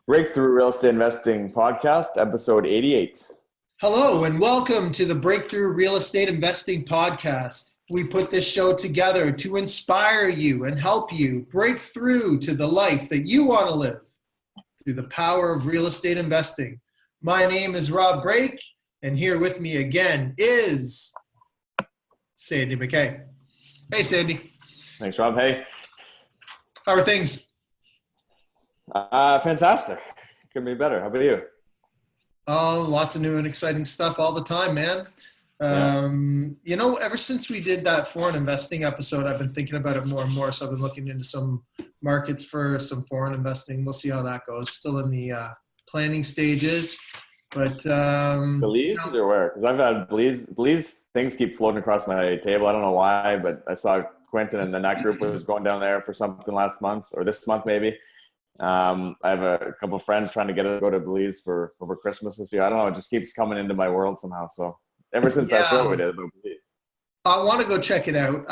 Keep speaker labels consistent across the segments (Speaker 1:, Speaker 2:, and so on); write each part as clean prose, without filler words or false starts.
Speaker 1: Breakthrough Real Estate Investing Podcast, episode 88.
Speaker 2: Hello, and welcome to the Breakthrough Real Estate Investing Podcast. We put this show together to inspire you and help you break through to the life that you want to live through the power of real estate investing. My name is Rob Brake, and here with me again is Sandy McKay. Hey, Sandy.
Speaker 1: Thanks, Rob. Hey.
Speaker 2: How are things?
Speaker 1: Fantastic. Could be better. How about you?
Speaker 2: Oh, lots of new and exciting stuff all the time, man. Ever since we did that foreign investing episode, I've been thinking about it more and more. So I've been looking into some markets for some foreign investing. We'll see how that goes. Still in the planning stages. But
Speaker 1: Belize or where? Because I've had Belize things keep floating across my table. I don't know why, but I saw Quentin and then that group was going down there for something last month or this month maybe. I have a couple of friends trying to get us to go to Belize for over Christmas this year. I don't know. It just keeps coming into my world somehow. So ever since that show we did about Belize.
Speaker 2: I want to go check it out.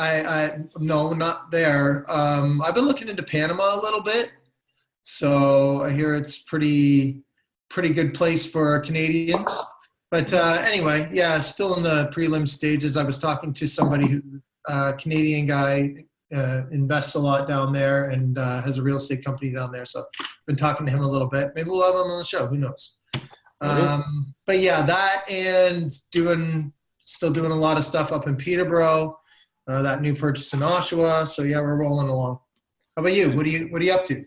Speaker 2: No, not there. I've been looking into Panama a little bit. So I hear it's pretty good place for Canadians. But anyway, yeah, still in the prelim stages. I was talking to somebody who, Canadian guy, invests a lot down there and has a real estate company down there. So I've been talking to him a little bit. Maybe we'll have him on the show. Who knows? But yeah, that and still doing a lot of stuff up in Peterborough, that new purchase in Oshawa. So yeah, we're rolling along. How about you? What are you up to?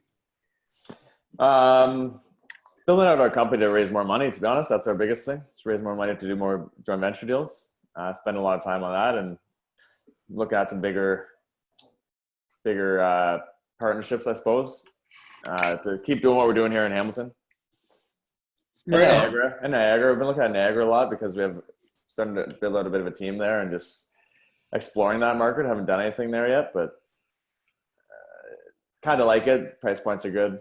Speaker 1: Building out our company to raise more money, to be honest. That's our biggest thing. Just raise more money to do more joint venture deals. Spend a lot of time on that and look at some bigger partnerships, I suppose, to keep doing what we're doing here in Hamilton. Niagara. We've been looking at Niagara a lot because we have starting to build out a bit of a team there and just exploring that market. Haven't done anything there yet, but kind of like it. Price points are good.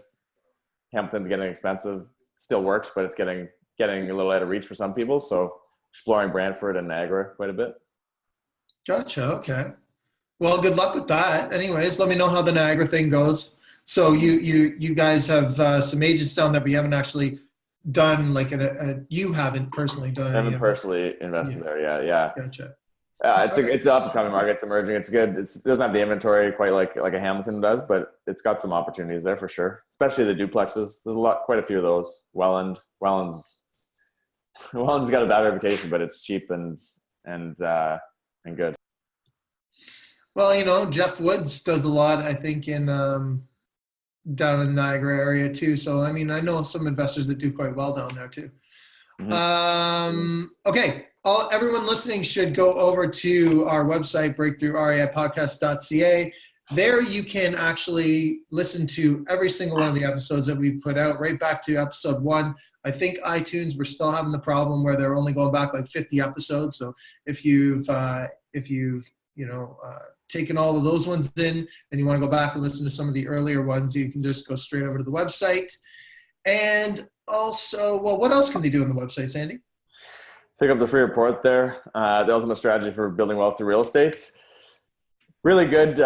Speaker 1: Hamilton's getting expensive. Still works, but it's getting a little out of reach for some people. So exploring Brantford and Niagara quite a bit.
Speaker 2: Gotcha. Okay. Well, good luck with that. Anyways, let me know how the Niagara thing goes. So you guys have some agents down there, but you haven't actually done you haven't personally done.
Speaker 1: I haven't personally invested there. Yeah.
Speaker 2: Gotcha.
Speaker 1: It's an up and coming market. It's emerging. It's good. It doesn't have the inventory quite like a Hamilton does, but it's got some opportunities there for sure. Especially the duplexes. There's quite a few of those. Welland's got a bad reputation, but it's cheap and good.
Speaker 2: Well, Jeff Woods does a lot, I think, in down in the Niagara area too. So, I mean, I know some investors that do quite well down there too. Mm-hmm. Okay. Everyone listening should go over to our website, breakthroughreipodcast.ca. There you can actually listen to every single one of the episodes that we've put out, right back to episode 1. I think iTunes, we're still having the problem where they're only going back like 50 episodes. So if you've taken all of those ones in and you want to go back and listen to some of the earlier ones, you can just go straight over to the website. And also, well, what else can they do on the website, Sandy?
Speaker 1: Pick up the free report there. The ultimate strategy for building wealth through real estate. Really good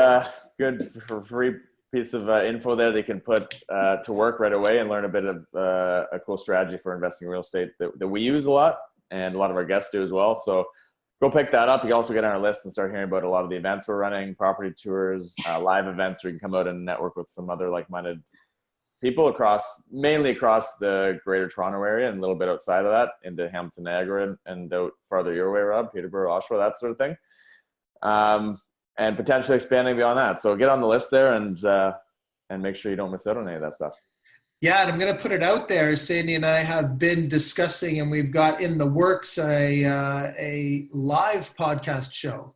Speaker 1: for free piece of info there they can put to work right away and learn a bit of a cool strategy for investing in real estate that we use a lot and a lot of our guests do as well. So go pick that up. You can also get on our list and start hearing about a lot of the events we're running, property tours, live events where you can come out and network with some other like-minded people mainly across the greater Toronto area and a little bit outside of that into Hamilton, Niagara, and out farther your way, Rob, Peterborough, Oshawa, that sort of thing. And potentially expanding beyond that. So get on the list there and make sure you don't miss out on any of that stuff.
Speaker 2: Yeah, and I'm going to put it out there. Sandy and I have been discussing, and we've got in the works a live podcast show.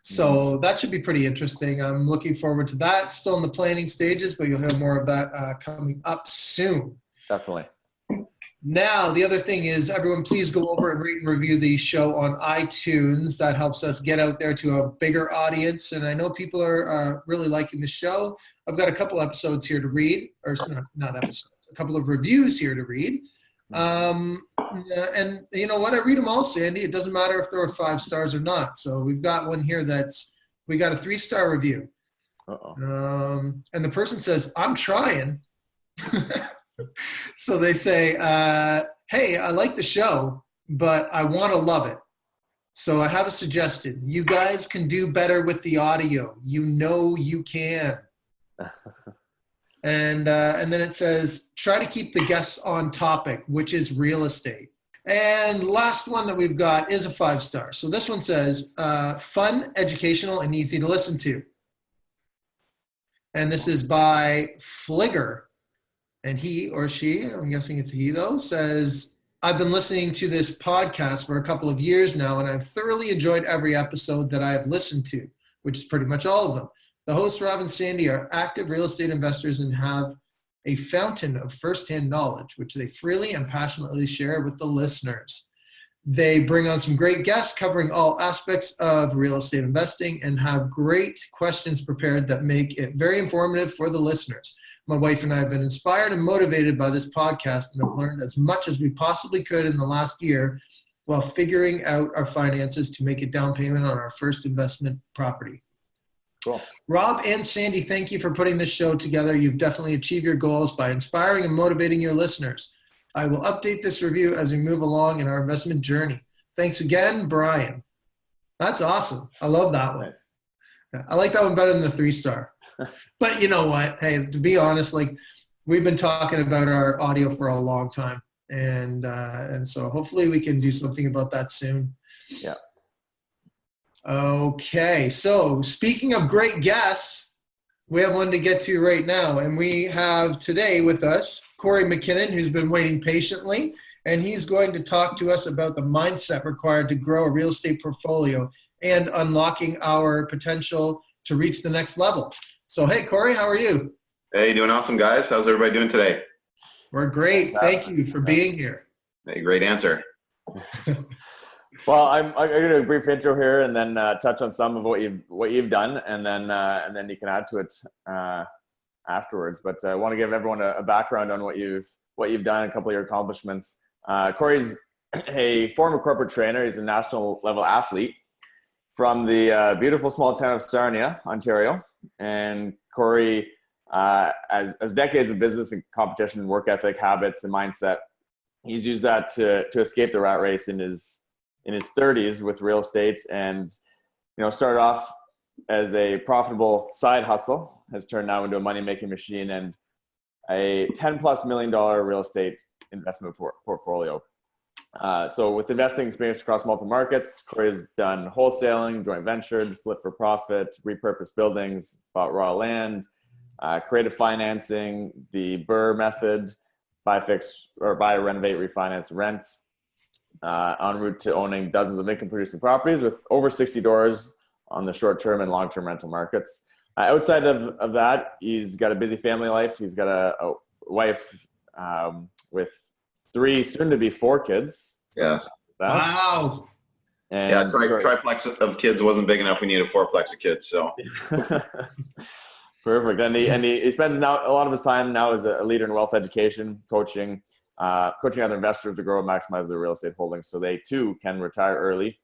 Speaker 2: So that should be pretty interesting. I'm looking forward to that. Still in the planning stages, but you'll hear more of that coming up soon.
Speaker 1: Definitely.
Speaker 2: Now, the other thing is, everyone, please go over and rate and review the show on iTunes. That helps us get out there to a bigger audience. And I know people are really liking the show. I've got a couple episodes here to read, or not episodes, a couple of reviews here to read. And you know what? I read them all, Sandy. It doesn't matter if there are 5 stars or not. So we've got one here we got a 3-star review. And the person says, "I'm trying." So they say, hey, I like the show, but I want to love it. So I have a suggestion. You guys can do better with the audio. You know you can. And then it says, try to keep the guests on topic, which is real estate. And last one that we've got is a 5-star. So this one says, fun, educational, and easy to listen to. And this is by Fligger. And he or she, I'm guessing it's he though, says, I've been listening to this podcast for a couple of years now, and I've thoroughly enjoyed every episode that I have listened to, which is pretty much all of them. The hosts, Rob and Sandy, are active real estate investors and have a fountain of firsthand knowledge, which they freely and passionately share with the listeners. They bring on some great guests covering all aspects of real estate investing and have great questions prepared that make it very informative for the listeners. My wife and I have been inspired and motivated by this podcast and have learned as much as we possibly could in the last year while figuring out our finances to make a down payment on our first investment property.
Speaker 1: Cool.
Speaker 2: Rob and Sandy, thank you for putting this show together. You've definitely achieved your goals by inspiring and motivating your listeners. I will update this review as we move along in our investment journey. Thanks again, Brian. That's awesome. I love that one.
Speaker 1: Nice.
Speaker 2: I like that one better than the 3-star. But you know what? Hey, to be honest, like we've been talking about our audio for a long time, and so hopefully we can do something about that soon.
Speaker 1: Yeah.
Speaker 2: Okay, so speaking of great guests, we have one to get to right now, and we have today with us Kory MacKinnon, who's been waiting patiently, and he's going to talk to us about the mindset required to grow a real estate portfolio and unlocking our potential to reach the next level. So, hey, Kory, how are you?
Speaker 3: Hey, doing awesome, guys. How's everybody doing today?
Speaker 2: We're great. Thank you for being here.
Speaker 3: Hey, great answer.
Speaker 1: Well, I'm going to do a brief intro here and then touch on some of what you've done, and then you can add to it afterwards. But I want to give everyone a background on what you've done, a couple of your accomplishments. Kory's a former corporate trainer. He's a national level athlete from the beautiful small town of Sarnia, Ontario. And Kory, as decades of business and competition, work ethic, habits, and mindset, he's used that to escape the rat race in his 30s with real estate, and started off as a profitable side hustle, has turned now into a money-making machine and a $10+ million real estate investment portfolio. So with investing experience across multiple markets, Kory's done wholesaling, joint ventured, flip for profit, repurposed buildings, bought raw land, creative financing, the BRRRR method, buy, renovate, refinance, rent, en route to owning dozens of income-producing properties with over 60 doors on the short-term and long-term rental markets. Outside of that, he's got a busy family life. He's got a wife with 3, soon-to-be 4 kids.
Speaker 3: Yes.
Speaker 2: Wow.
Speaker 1: And
Speaker 3: yeah, triplex of kids wasn't big enough. We need a 4plex of kids. So.
Speaker 1: Perfect. And he spends now a lot of his time now as a leader in wealth education, coaching other investors to grow and maximize their real estate holdings, so they too can retire early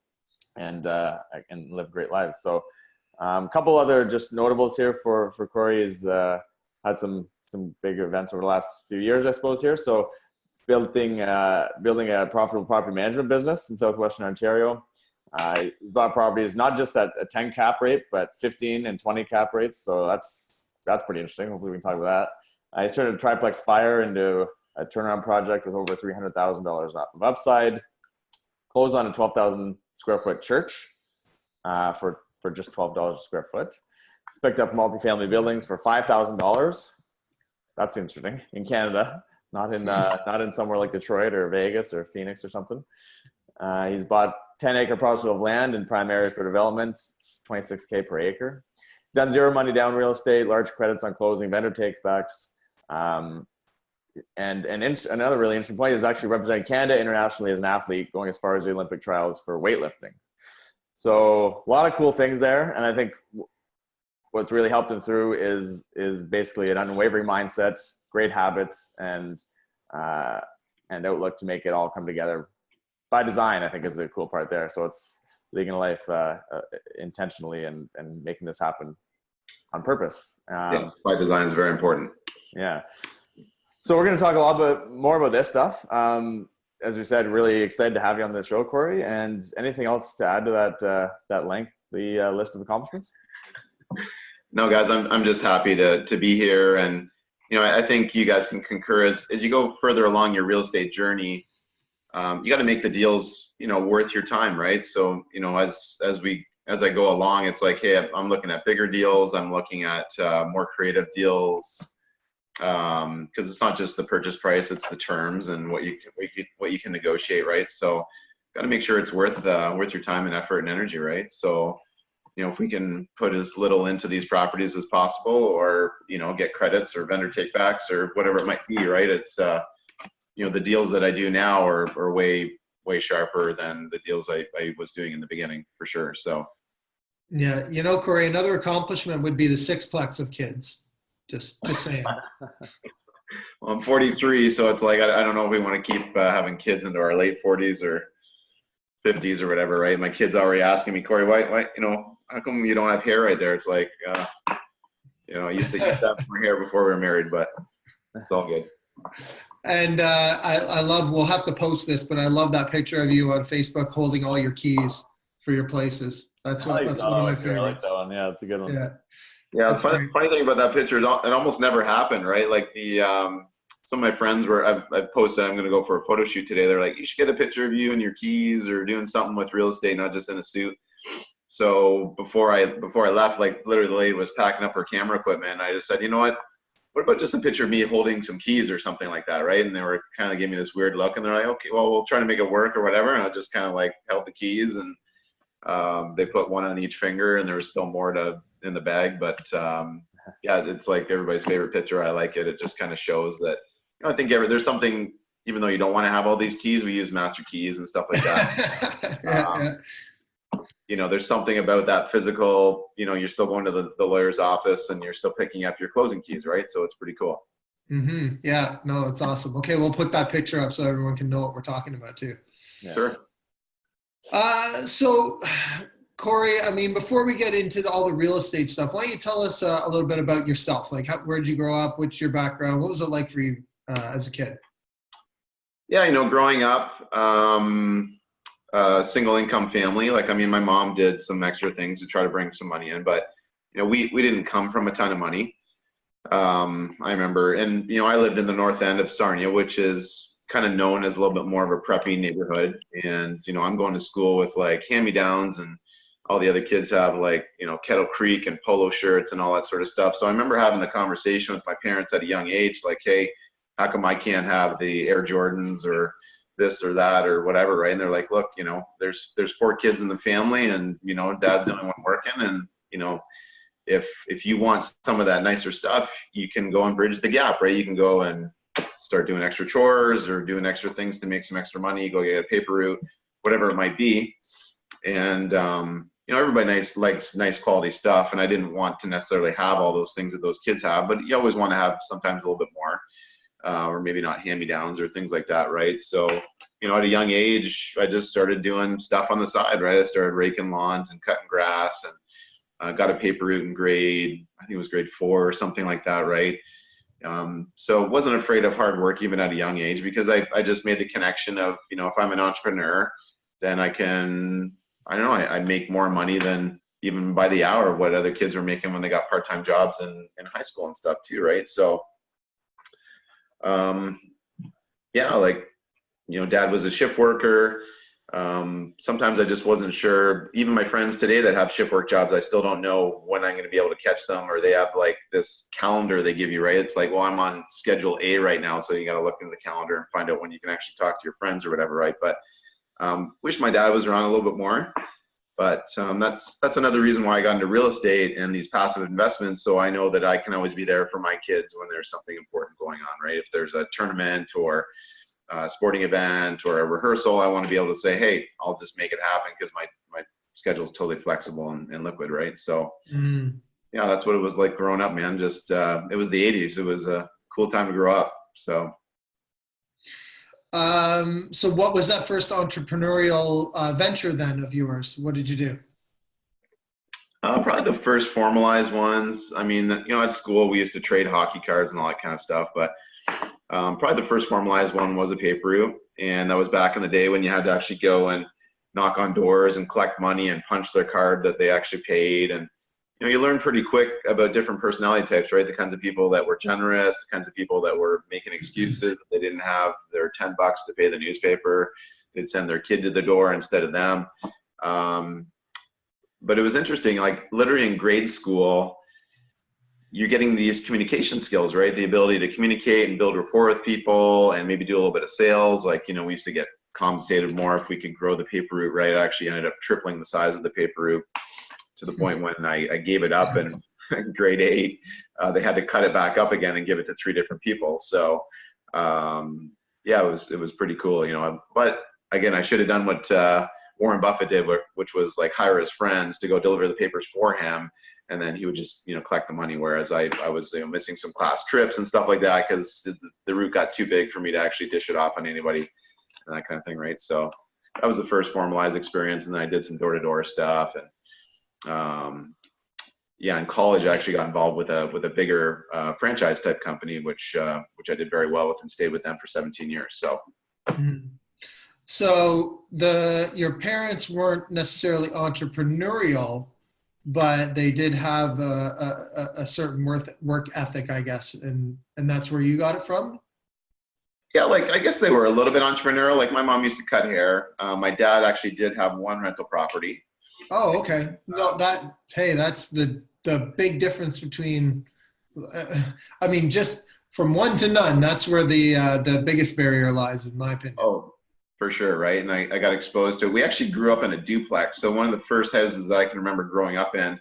Speaker 1: and live great lives. So a couple other just notables here for Kory is had some big events over the last few years, I suppose, here. So building a profitable property management business in southwestern Ontario. He's bought properties not just at a 10 cap rate, but 15 and 20 cap rates. So that's pretty interesting. Hopefully we can talk about that. He's turned a triplex fire into a turnaround project with over $300,000 of upside. Closed on a 12,000 square foot church for just $12 a square foot. He's picked up multifamily buildings for $5,000. That's interesting, in Canada, not in somewhere like Detroit or Vegas or Phoenix or something. He's bought 10-acre parcel of land in prime area for development, $26K per acre. Done zero money down real estate, large credits on closing, vendor takebacks. And another really interesting point is actually representing Canada internationally as an athlete, going as far as the Olympic trials for weightlifting. So a lot of cool things there. And I think what's really helped him through is basically an unwavering mindset, great habits, and outlook to make it all come together by design, I think, is the cool part there. So it's living life intentionally and making this happen on purpose.
Speaker 3: Yes, by design is very important.
Speaker 1: Yeah. So we're going to talk a lot more about this stuff. As we said, really excited to have you on the show, Kory. And anything else to add to that lengthy list of accomplishments?
Speaker 3: No, guys, I'm just happy to be here. And, I think you guys can concur as you go further along your real estate journey, you got to make the deals, worth your time, right? So, as I go along, it's like, hey, I'm looking at bigger deals. I'm looking at more creative deals, because it's not just the purchase price; it's the terms and what you can negotiate, right? So, got to make sure it's worth your time and effort and energy, right? So, if we can put as little into these properties as possible, or get credits or vendor takebacks or whatever it might be, right? It's the deals that I do now are way sharper than the deals I was doing in the beginning, for sure. So
Speaker 2: yeah, Kory, another accomplishment would be the sixplex of kids. Just saying.
Speaker 3: Well, I'm 43, so it's like I don't know if we want to keep having kids into our late 40s or 50s or whatever, right? My kid's already asking me, Kory, why how come you don't have hair right there? It's like I used to have more hair before we were married, but it's all good.
Speaker 2: And I love, we'll have to post this, but I love that picture of you on Facebook holding all your keys for your places. That's one of my favorites.
Speaker 1: I like that one. Yeah, it's a good one.
Speaker 3: Yeah. The funny thing about that picture is it almost never happened, right? Like some of my friends I posted, I'm going to go for a photo shoot today. They're like, you should get a picture of you and your keys or doing something with real estate, not just in a suit. So before I left, like literally the lady was packing up her camera equipment. And I just said, you know what about just a picture of me holding some keys or something like that, right? And they were kind of giving me this weird look, and they're like, okay, well, we'll try to make it work or whatever. And I just kind of like held the keys, and they put one on each finger, and there was still more in the bag. But yeah, it's like everybody's favorite picture. I like it. It just kind of shows that, I think there's something, even though you don't want to have all these keys, we use master keys and stuff like that.
Speaker 2: Yeah.
Speaker 3: There's something about that physical, you're still going to the lawyer's office and you're still picking up your closing keys, right? So it's pretty cool.
Speaker 2: Mm-hmm. Yeah, no, it's awesome. Okay, we'll put that picture up so everyone can know what we're talking about too.
Speaker 1: Yeah.
Speaker 3: Sure.
Speaker 2: So, Kory, before we get into all the real estate stuff, why don't you tell us a little bit about yourself? Like, where did you grow up? What's your background? What was it like for you as a kid?
Speaker 3: Yeah, growing up, single income family. My mom did some extra things to try to bring some money in, but we didn't come from a ton of money. I remember, and I lived in the north end of Sarnia, which is kind of known as a little bit more of a preppy neighborhood. And I'm going to school with like hand-me-downs, and all the other kids have like Kettle Creek and polo shirts and all that sort of stuff. So I remember having the conversation with my parents at a young age, like, hey, how come I can't have the Air Jordans or this or that or whatever, right? And they're like, look, there's 4 kids in the family, and dad's the only one working, and if you want some of that nicer stuff, you can go and bridge the gap, right? You can go and start doing extra chores or doing extra things to make some extra money, go get a paper route, whatever it might be. And everybody likes nice quality stuff, and I didn't want to necessarily have all those things that those kids have, but you always want to have sometimes a little bit more. Or maybe not hand-me-downs or things like that, right? So, at a young age, I just started doing stuff on the side, right? I started raking lawns and cutting grass, and got a paper route in I think it was grade 4 or something like that, right? So wasn't afraid of hard work even at a young age, because I just made the connection of, if I'm an entrepreneur, then I make more money than even by the hour what other kids were making when they got part-time jobs in high school and stuff too, right? So, dad was a shift worker. Sometimes I just wasn't sure. Even my friends today that have shift work jobs, I still don't know when I'm going to be able to catch them, or they have like this calendar they give you, right? It's like, well, I'm on schedule A right now, so you got to look into the calendar and find out when you can actually talk to your friends or whatever, right? But wish my dad was around a little bit more. But that's another reason why I got into real estate and these passive investments, so I know that I can always be there for my kids when there's something important going on, right? If there's a tournament or a sporting event or a rehearsal, I want to be able to say, hey, I'll just make it happen, because my schedule is totally flexible and liquid, right? So yeah, that's what it was like growing up, man. Just it was the 80s. It was a cool time to grow up. So
Speaker 2: what was that first entrepreneurial venture then of yours? What did you do?
Speaker 3: Probably the first formalized ones. At school we used to trade hockey cards and all that kind of stuff, but Probably the first formalized one was a paper route. And that was back in the day when you had to actually go and knock on doors and collect money and punch their card that they actually paid. And, you know, you learn pretty quick about different personality types, right? The kinds of people that were generous, the kinds of people that were making excuses. They didn't have their $10 to pay the newspaper. They'd send their kid to the door instead of them. But it was interesting, like literally in grade school, you're getting these communication skills, right? The ability to communicate and build rapport with people and maybe do a little bit of sales. Like, you know, we used to get compensated more if we could grow the paper route, right? I actually ended up tripling the size of the paper route to the point when I gave it up in grade 8. They had to cut it back up again and give it to 3 different people. So yeah, it was pretty cool, you know. But again, I should have done what Warren Buffett did, which was like hire his friends to go deliver the papers for him, and then he would just, you know, collect the money. Whereas I was, you know, missing some class trips and stuff like that because the route got too big for me to actually dish it off on anybody and that kind of thing, right? So that was the first formalized experience, and then I did some door-to-door stuff. And yeah, in college I actually got involved with a bigger franchise type company, which I did very well with and stayed with them for 17 years. So.
Speaker 2: Mhm. So your parents weren't necessarily entrepreneurial, but they did have a certain work ethic, I guess, and that's where you got it from?
Speaker 3: Yeah, like I guess they were a little bit entrepreneurial. Like my mom used to cut hair. My dad actually did have one rental property.
Speaker 2: Oh, okay. No, that's the big difference between, I mean, just from one to none, that's where the biggest barrier lies, in my opinion.
Speaker 3: Oh, for sure, right? And I got exposed to it. We actually grew up in a duplex. So one of the first houses that I can remember growing up in,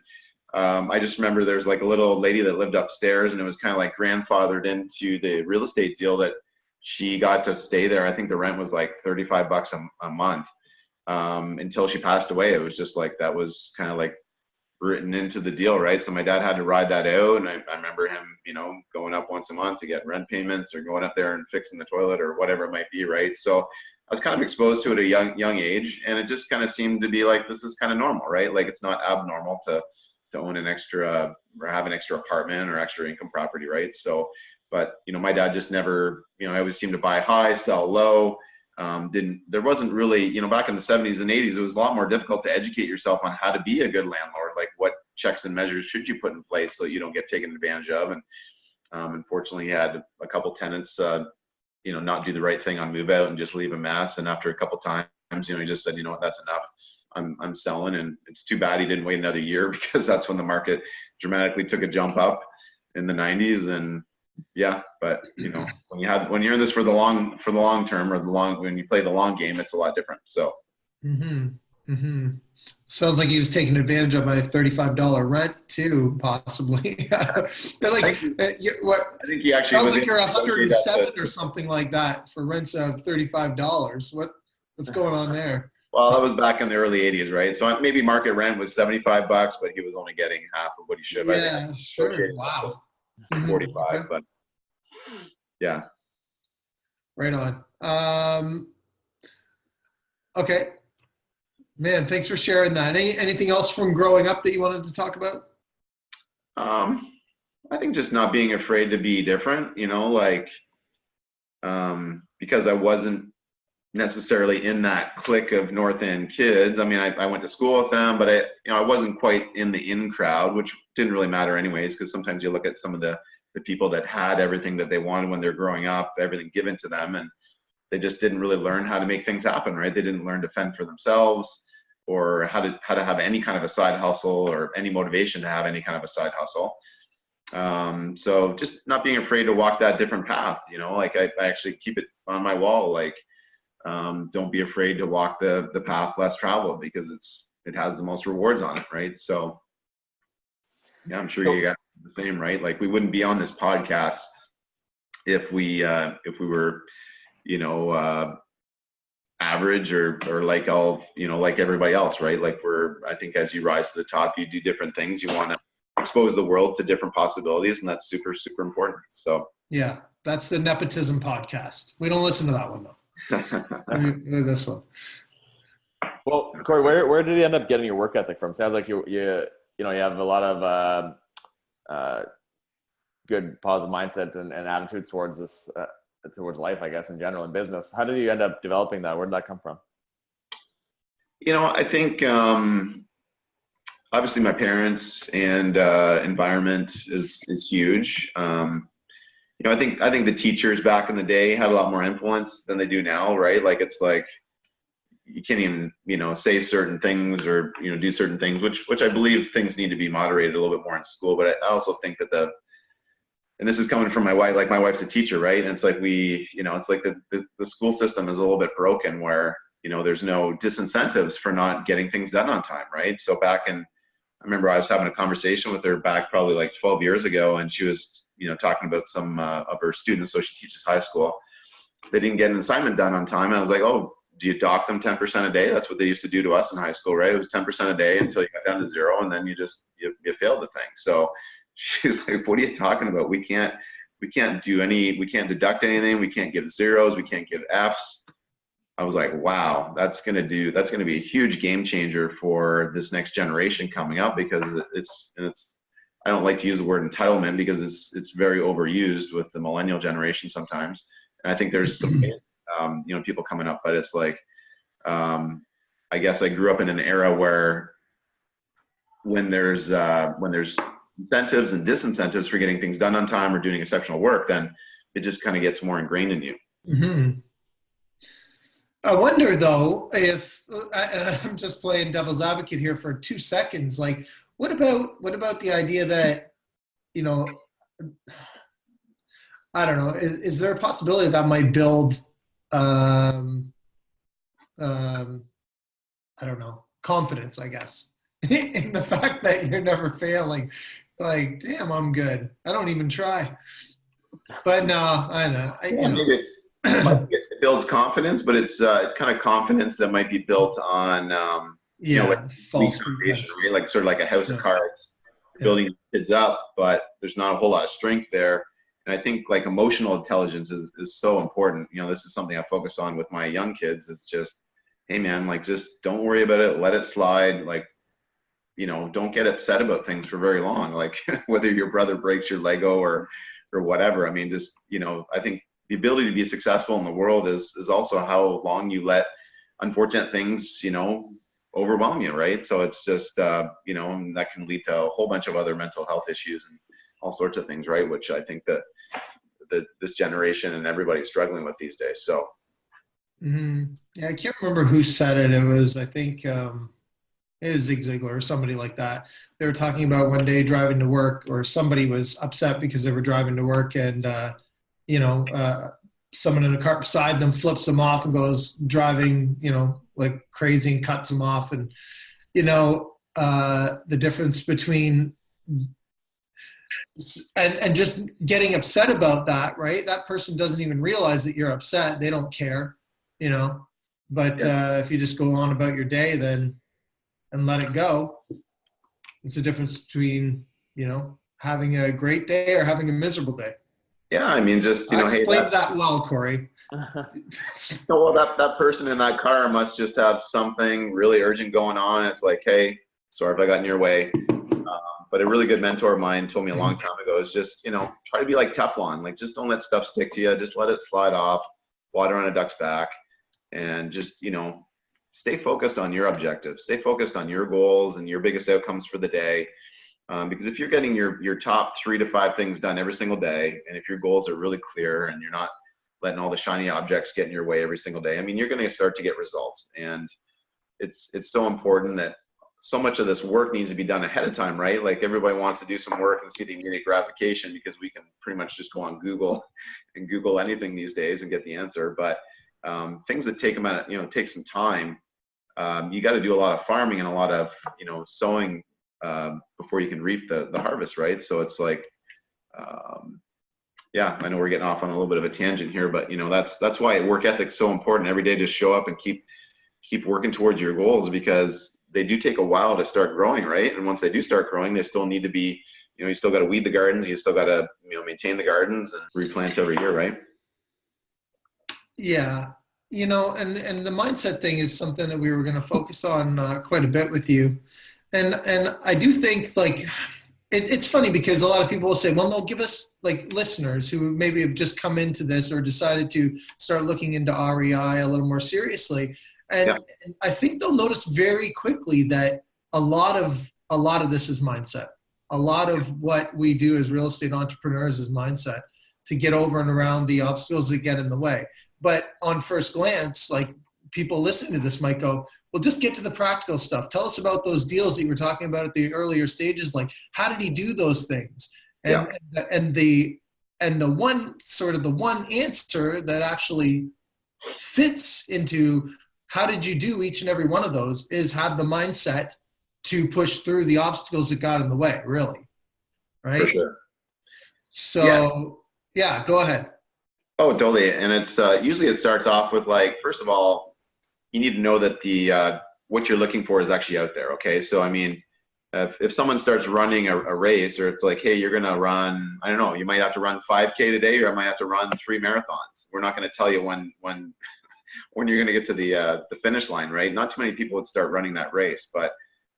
Speaker 3: I just remember there's like a little lady that lived upstairs, and it was kind of like grandfathered into the real estate deal that she got to stay there. I think the rent was like $35 a month until she passed away. It was just like, that was kind of like written into the deal, right? So my dad had to ride that out, and I remember him, you know, going up once a month to get rent payments or going up there and fixing the toilet or whatever it might be, right? So I was kind of exposed to it at a young age, and it just kind of seemed to be like, this is kind of normal, right? Like it's not abnormal to own an extra or have an extra apartment or extra income property, right? So, but you know, my dad just never, you know, I always seemed to buy high, sell low. There wasn't really, you know, back in the 70s and 80s, it was a lot more difficult to educate yourself on how to be a good landlord, like what checks and measures should you put in place so you don't get taken advantage of. And unfortunately, he had a couple tenants, you know, not do the right thing on move out and just leave a mess. And after a couple times, you know, he just said, you know what, that's enough. I'm selling. And it's too bad he didn't wait another year, because that's when the market dramatically took a jump up in the 90s. And yeah, but you know, when you're in this for the long term, or when you play the long game, it's a lot different. So.
Speaker 2: Mm-hmm. Mm-hmm. Sounds like he was taken advantage of by a $35 rent too, possibly. Like,
Speaker 3: I think he actually
Speaker 2: sounds
Speaker 3: was
Speaker 2: like you're 107 or something like that for rents of $35. What's going on there?
Speaker 3: Well, that was back in the early 80s, right? So maybe market rent was $75, but he was only getting half of what he should.
Speaker 2: Yeah, sure. Wow.
Speaker 3: 45, but yeah.
Speaker 2: Right on. Okay. Man, thanks for sharing that. Anything else from growing up that you wanted to talk about?
Speaker 3: I think just not being afraid to be different, you know, like, because I wasn't necessarily in that clique of North End kids. I mean, I went to school with them, but I wasn't quite in the in crowd, which didn't really matter anyways, because sometimes you look at some of the people that had everything that they wanted when they're growing up, everything given to them, and they just didn't really learn how to make things happen, right? They didn't learn to fend for themselves, or how to have any kind of a side hustle, or any motivation to have any kind of a side hustle. So just not being afraid to walk that different path, you know, like I actually keep it on my wall, like, don't be afraid to walk the path less traveled, because it has the most rewards on it, right? So yeah, I'm sure you got the same, right? Like we wouldn't be on this podcast if we were, you know, average or like like everybody else, right? Like I think as you rise to the top, you do different things. You want to expose the world to different possibilities, and that's super, super important. So
Speaker 2: yeah, that's the nepotism podcast. We don't listen to that one though. This one.
Speaker 1: Well, Kory, where did you end up getting your work ethic from? Sounds like you have a lot of good positive mindset and attitudes towards this towards life, I guess, in general, in business. How did you end up developing that? Where did that come from?
Speaker 3: I think obviously my parents and environment is huge. I think the teachers back in the day had a lot more influence than they do now, right? Like it's like you can't even say certain things or do certain things, which I believe things need to be moderated a little bit more in school. But I also think that and this is coming from my wife, like my wife's a teacher, right? And it's like it's like the school system is a little bit broken where there's no disincentives for not getting things done on time, right? So I remember I was having a conversation with her back probably like 12 years ago, and she was talking about some of her students. So she teaches high school. They didn't get an assignment done on time, and I was like, oh, do you dock them 10% a day? That's what they used to do to us in high school, right? It was 10% a day until you got down to 0, and then you failed the thing. So she's like, what are you talking about? We can't deduct anything. We can't give zeros. We can't give Fs. I was like, wow, that's going to be a huge game changer for this next generation coming up, because it's I don't like to use the word entitlement because it's very overused with the millennial generation sometimes. And I think there's some people coming up, but it's like, I guess I grew up in an era where when there's incentives and disincentives for getting things done on time or doing exceptional work, then it just kind of gets more ingrained in you.
Speaker 2: Mm-hmm. I wonder though, if, and I'm just playing devil's advocate here for 2 seconds, like what about the idea that, I don't know, is there a possibility that might build, I don't know, confidence, I guess, in the fact that you're never failing? Like, damn, I'm good. I don't even try. But no, I know.
Speaker 3: It builds confidence, but it's kind of confidence that might be built on
Speaker 2: false
Speaker 3: foundation, right? Like sort of like a house of cards, building kids up, but there's not a whole lot of strength there. And I think like emotional intelligence is so important. This is something I focus on with my young kids. It's just, hey man, like just don't worry about it, let it slide. Like, don't get upset about things for very long. Like whether your brother breaks your Lego or whatever. I mean, just, I think the ability to be successful in the world is also how long you let unfortunate things, overwhelm you, right? So it's just, and that can lead to a whole bunch of other mental health issues and all sorts of things, right? Which I think that this generation and everybody's struggling with these days. So.
Speaker 2: Mm-hmm. Yeah, I can't remember who said it. It was, I think, it was Zig Ziglar or somebody like that. They were talking about one day driving to work, or somebody was upset because they were driving to work, and someone in a car beside them flips them off and goes driving, like crazy, and cuts them off. And, the difference between, and just getting upset about that, right? That person doesn't even realize that you're upset. They don't care, but if you just go on about your day and let it go, it's the difference between, having a great day or having a miserable day.
Speaker 3: Yeah, I mean, just,
Speaker 2: I explained that well, Kory.
Speaker 3: Well, that person in that car must just have something really urgent going on. It's like, hey, sorry if I got in your way. But a really good mentor of mine told me a long time ago is just, try to be like Teflon. Like, just don't let stuff stick to you. Just let it slide off, water on a duck's back, and just, stay focused on your objectives. Stay focused on your goals and your biggest outcomes for the day. Because if you're getting your top 3 to 5 things done every single day, and if your goals are really clear and you're not letting all the shiny objects get in your way every single day, I mean, you're going to start to get results. And it's so important that so much of this work needs to be done ahead of time, right? Like everybody wants to do some work and see the immediate gratification because we can pretty much just go on Google and Google anything these days and get the answer. But things that take take some time, you got to do a lot of farming and a lot of, sowing before you can reap the harvest, right? So it's like, I know we're getting off on a little bit of a tangent here, but that's why work ethic's so important. Every day, just show up and keep working towards your goals, because they do take a while to start growing, right? And once they do start growing, they still need to be, you still got to weed the gardens, you still got to, maintain the gardens and replant every year, right?
Speaker 2: Yeah. And the mindset thing is something that we were going to focus on quite a bit with you. And I do think, like, It's funny because a lot of people will say, well, no, give us like listeners who maybe have just come into this or decided to start looking into REI a little more seriously.
Speaker 3: Yeah.
Speaker 2: And I think they'll notice very quickly that a lot of this is mindset. A lot of what we do as real estate entrepreneurs is mindset to get over and around the obstacles that get in the way. But on first glance, like people listening to this might go, well, just get to the practical stuff. Tell us about those deals that you were talking about at the earlier stages. Like, how did he do those things? And the one answer that actually fits into how did you do each and every one of those is have the mindset to push through the obstacles that got in the way, really. Right?
Speaker 3: For sure.
Speaker 2: So yeah, go ahead.
Speaker 3: Oh, totally. And it's usually it starts off with like, first of all, you need to know that the what you're looking for is actually out there. Okay, so I mean, if someone starts running a race, or it's like, hey, you're gonna run, I don't know, you might have to run 5K today, or I might have to run 3 marathons. We're not going to tell you when when you're going to get to the finish line, right? Not too many people would start running that race, but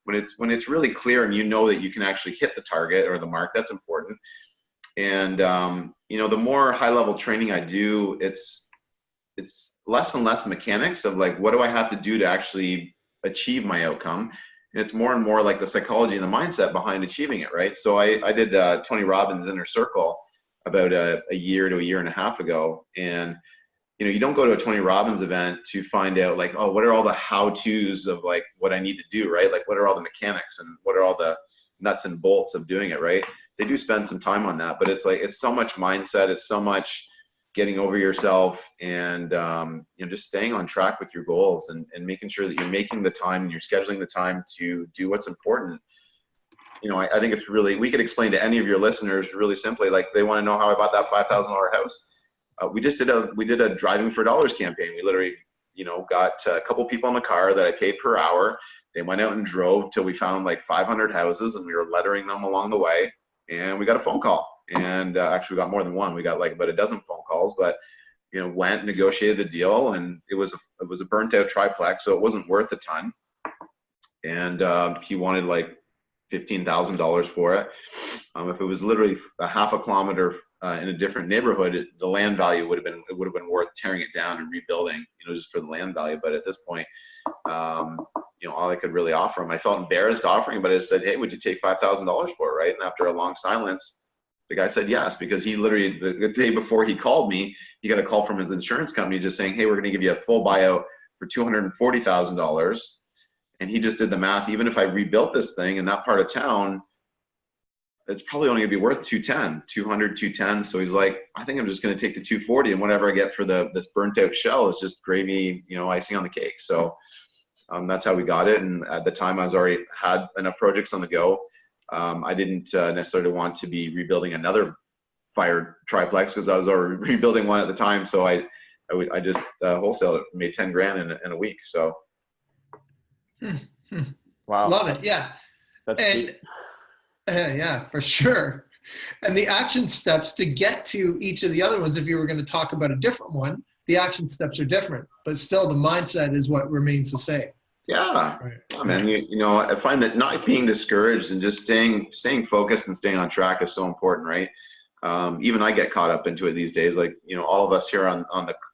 Speaker 3: when it's really clear and you know that you can actually hit the target or the mark, that's important. And you know, the more high level training I do, it's less and less mechanics of like, what do I have to do to actually achieve my outcome? And it's more and more like the psychology and the mindset behind achieving it, right? So I did Tony Robbins' Inner Circle about a year to a year and a half ago. And, you know, you don't go to a Tony Robbins event to find out like, oh, what are all the how-tos of like what I need to do, right? Like, what are all the mechanics and what are all the nuts and bolts of doing it, right? They do spend some time on that, but it's like, it's so much mindset. It's so much getting over yourself and, you know, just staying on track with your goals and making sure that you're making the time and you're scheduling the time to do what's important. You know, I think it's really, we could explain to any of your listeners really simply, like they want to know how I bought that $5,000 house. We did a driving for dollars campaign. We literally, you know, got a couple people in the car that I paid per hour. They went out and drove till we found like 500 houses and we were lettering them along the way. And we got a phone call. And actually we got more than one. We got like about a dozen phone calls, but you know, went, negotiated the deal, and it was a burnt out triplex, so it wasn't worth a ton. And he wanted like $15,000 for it. If it was literally a half a kilometer in a different neighborhood, the land value would have been worth tearing it down and rebuilding, you know, just for the land value. But at this point, you know, all I could really offer him, I felt embarrassed offering, but I said, hey, would you take $5,000 for it, right? And after a long silence, the guy said yes, because he literally, the day before he called me, he got a call from his insurance company just saying, hey, we're going to give you a full buyout for $240,000. And he just did the math. Even if I rebuilt this thing in that part of town, it's probably only going to be worth 210. So he's like, I think I'm just going to take the 240, and whatever I get for this burnt out shell is just gravy, you know, icing on the cake. So that's how we got it. And at the time I was already had enough projects on the go. I didn't necessarily want to be rebuilding another fire triplex because I was already rebuilding one at the time. So I just wholesaled it, made 10 grand in a week. So.
Speaker 1: Wow.
Speaker 2: Love it. Yeah.
Speaker 1: That's
Speaker 2: and yeah, for sure. And the action steps to get to each of the other ones, if you were going to talk about a different one, the action steps are different, but still the mindset is what remains the same.
Speaker 3: Yeah.
Speaker 2: Right.
Speaker 3: Yeah, man. You know, I find that not being discouraged and just staying focused and staying on track is so important, right? Even I get caught up into it these days. Like, you know, all of us here on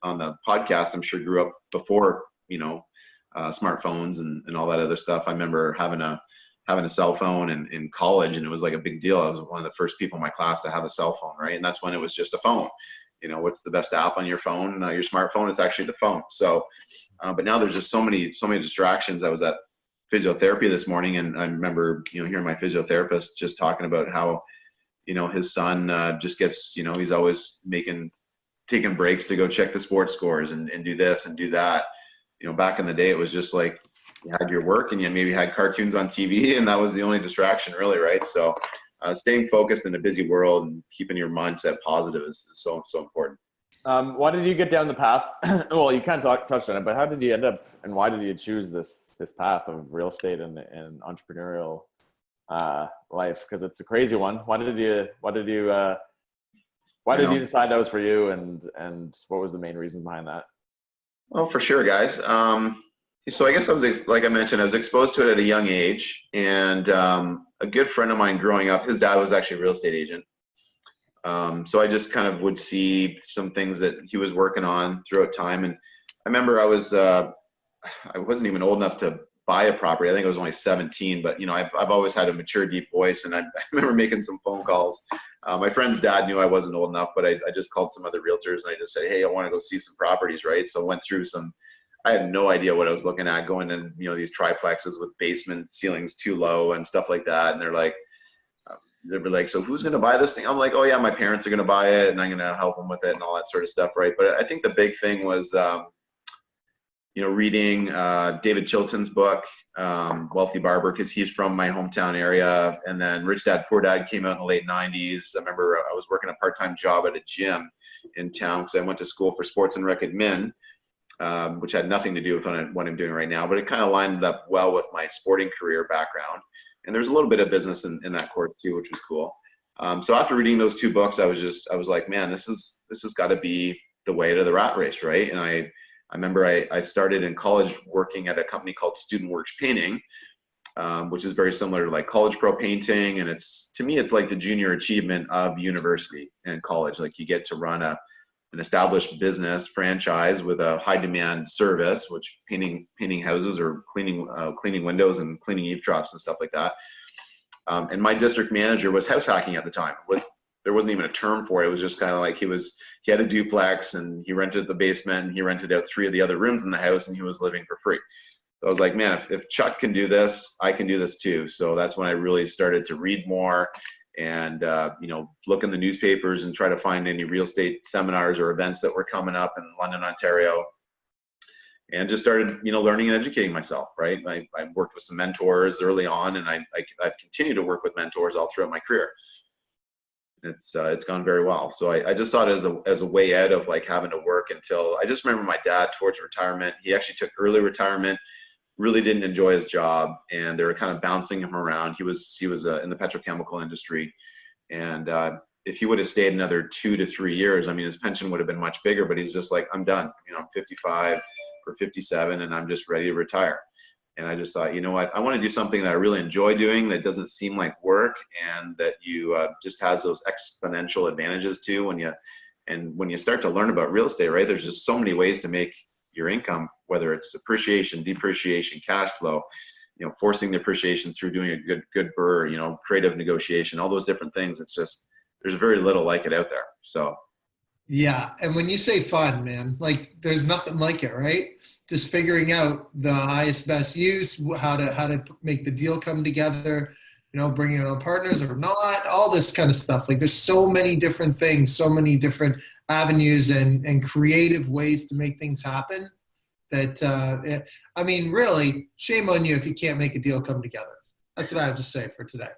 Speaker 3: the podcast, I'm sure grew up before, you know, smartphones and all that other stuff. I remember having a cell phone in college, and it was like a big deal. I was one of the first people in my class to have a cell phone, right? And that's when it was just a phone. You know, what's the best app on your phone? Your smartphone. It's actually the phone. So, but now there's just so many distractions. I was at physiotherapy this morning, and I remember, you know, hearing my physiotherapist just talking about how, you know, his son just gets, you know, he's always taking breaks to go check the sports scores and do this and do that. You know, back in the day, it was just like you had your work and you maybe had cartoons on TV, and that was the only distraction, really, right? So staying focused in a busy world and keeping your mindset positive is so important.
Speaker 1: Why did you get down the path? Well, you kind of touched on it, but how did you end up, and why did you choose this path of real estate and entrepreneurial life? Because it's a crazy one. Why did you decide that was for you, and what was the main reason behind that?
Speaker 3: Well, for sure, guys. So I guess like I mentioned, I was exposed to it at a young age, and a good friend of mine growing up, his dad was actually a real estate agent. So I just kind of would see some things that he was working on throughout time. And I remember I wasn't even old enough to buy a property. I think I was only 17, but I've always had a mature, deep voice. And I remember making some phone calls. My friend's dad knew I wasn't old enough, but I just called some other realtors and I just said, hey, I want to go see some properties, right? So I went through I had no idea what I was looking at, going in, these triplexes with basement ceilings too low and stuff like that. And they were like, so who's going to buy this thing? I'm like, oh yeah, my parents are going to buy it and I'm going to help them with it and all that sort of stuff, right? But I think the big thing was, reading David Chilton's book, Wealthy Barber, because he's from my hometown area. And then Rich Dad Poor Dad came out in the late 90s. I remember I was working a part-time job at a gym in town because I went to school for sports and rec admin, which had nothing to do with what I'm doing right now, but it kind of lined up well with my sporting career background. And there's a little bit of business in that course too, which was cool. So after reading those two books, I was like, man, this has got to be the way to the rat race, right? And I remember I started in college working at a company called Student Works Painting, which is very similar to like College Pro Painting. And to me, it's like the junior achievement of university and college. Like you get to run an established business franchise with a high demand service, which painting houses or cleaning windows and cleaning eavesdrops and stuff like that. And my district manager was house hacking at the time. There wasn't even a term for it. It was just kind of like he had a duplex and he rented the basement and he rented out 3 of the other rooms in the house and he was living for free. So I was like, man, if Chuck can do this, I can do this too. So that's when I really started to read more and look in the newspapers and try to find any real estate seminars or events that were coming up in London, Ontario, and just started learning and educating myself, right? I worked with some mentors early on, and I've continued to work with mentors all throughout my career. It's gone very well. So I just saw it as a way out of like having to work until I just remember my dad towards retirement. He actually took early retirement, really didn't enjoy his job, and they were kind of bouncing him around. He was in the petrochemical industry, and if he would have stayed another 2 to 3 years, I mean, his pension would have been much bigger. But he's just like, I'm done. I'm 55 or 57, and I'm just ready to retire. And I just thought, you know what? I want to do something that I really enjoy doing, that doesn't seem like work, and that you just has those exponential advantages too when you start to learn about real estate, right? There's just so many ways to make your income, whether it's appreciation, depreciation, cash flow, forcing the appreciation through doing a good BRRRR, creative negotiation, all those different things. It's just, there's very little like it out there. So.
Speaker 2: Yeah. And when you say fun, man, like there's nothing like it, right? Just figuring out the highest, best use, how to make the deal come together, bringing on partners or not, all this kind of stuff. Like there's so many different things, so many different avenues and creative ways to make things happen that, I mean, really, shame on you if you can't make a deal come together. That's what I have to say for today.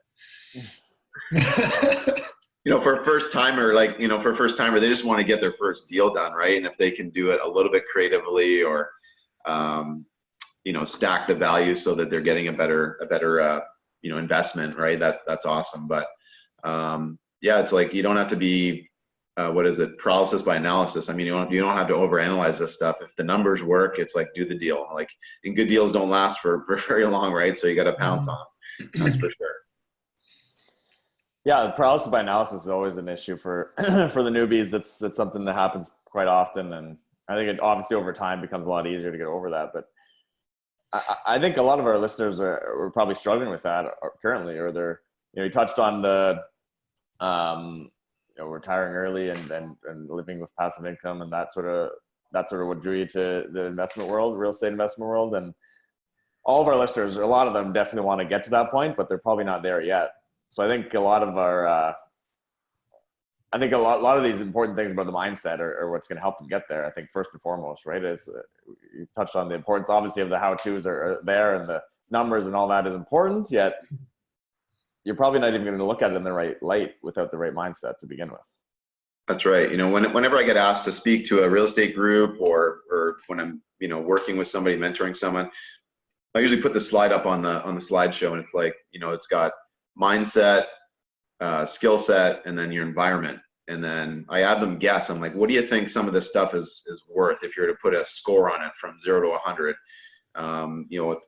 Speaker 3: For a first timer, they just want to get their first deal done, right? And if they can do it a little bit creatively or, stack the value so that they're getting a better investment, right? That's awesome. But it's like, you don't have to be, paralysis by analysis. I mean, you don't have to overanalyze this stuff. If the numbers work, it's like, do the deal. Like, and good deals don't last for very long, right? So you got to pounce on them. That's for sure.
Speaker 1: Yeah, paralysis by analysis is always an issue for for the newbies. That's something that happens quite often, and I think it obviously over time becomes a lot easier to get over that. But I think a lot of our listeners are probably struggling with that currently, or they're you touched on the retiring early and living with passive income, and that's sort of what drew you to the investment world, real estate investment world. And all of our listeners, a lot of them definitely want to get to that point, but they're probably not there yet. So I think a lot of our, a lot of these important things about the mindset are what's going to help them get there. I think first and foremost, right, is you touched on the importance, obviously, of the how-tos are there, and the numbers and all that is important, yet you're probably not even going to look at it in the right light without the right mindset to begin with. That's
Speaker 3: right. Whenever I get asked to speak to a real estate group or when I'm, working with somebody, mentoring someone, I usually put the slide up on the slideshow, and it's like, it's got mindset, skill set, and then your environment. And then I have them guess. I'm like, what do you think some of this stuff is worth if you were to put a score on it from 0 to 100?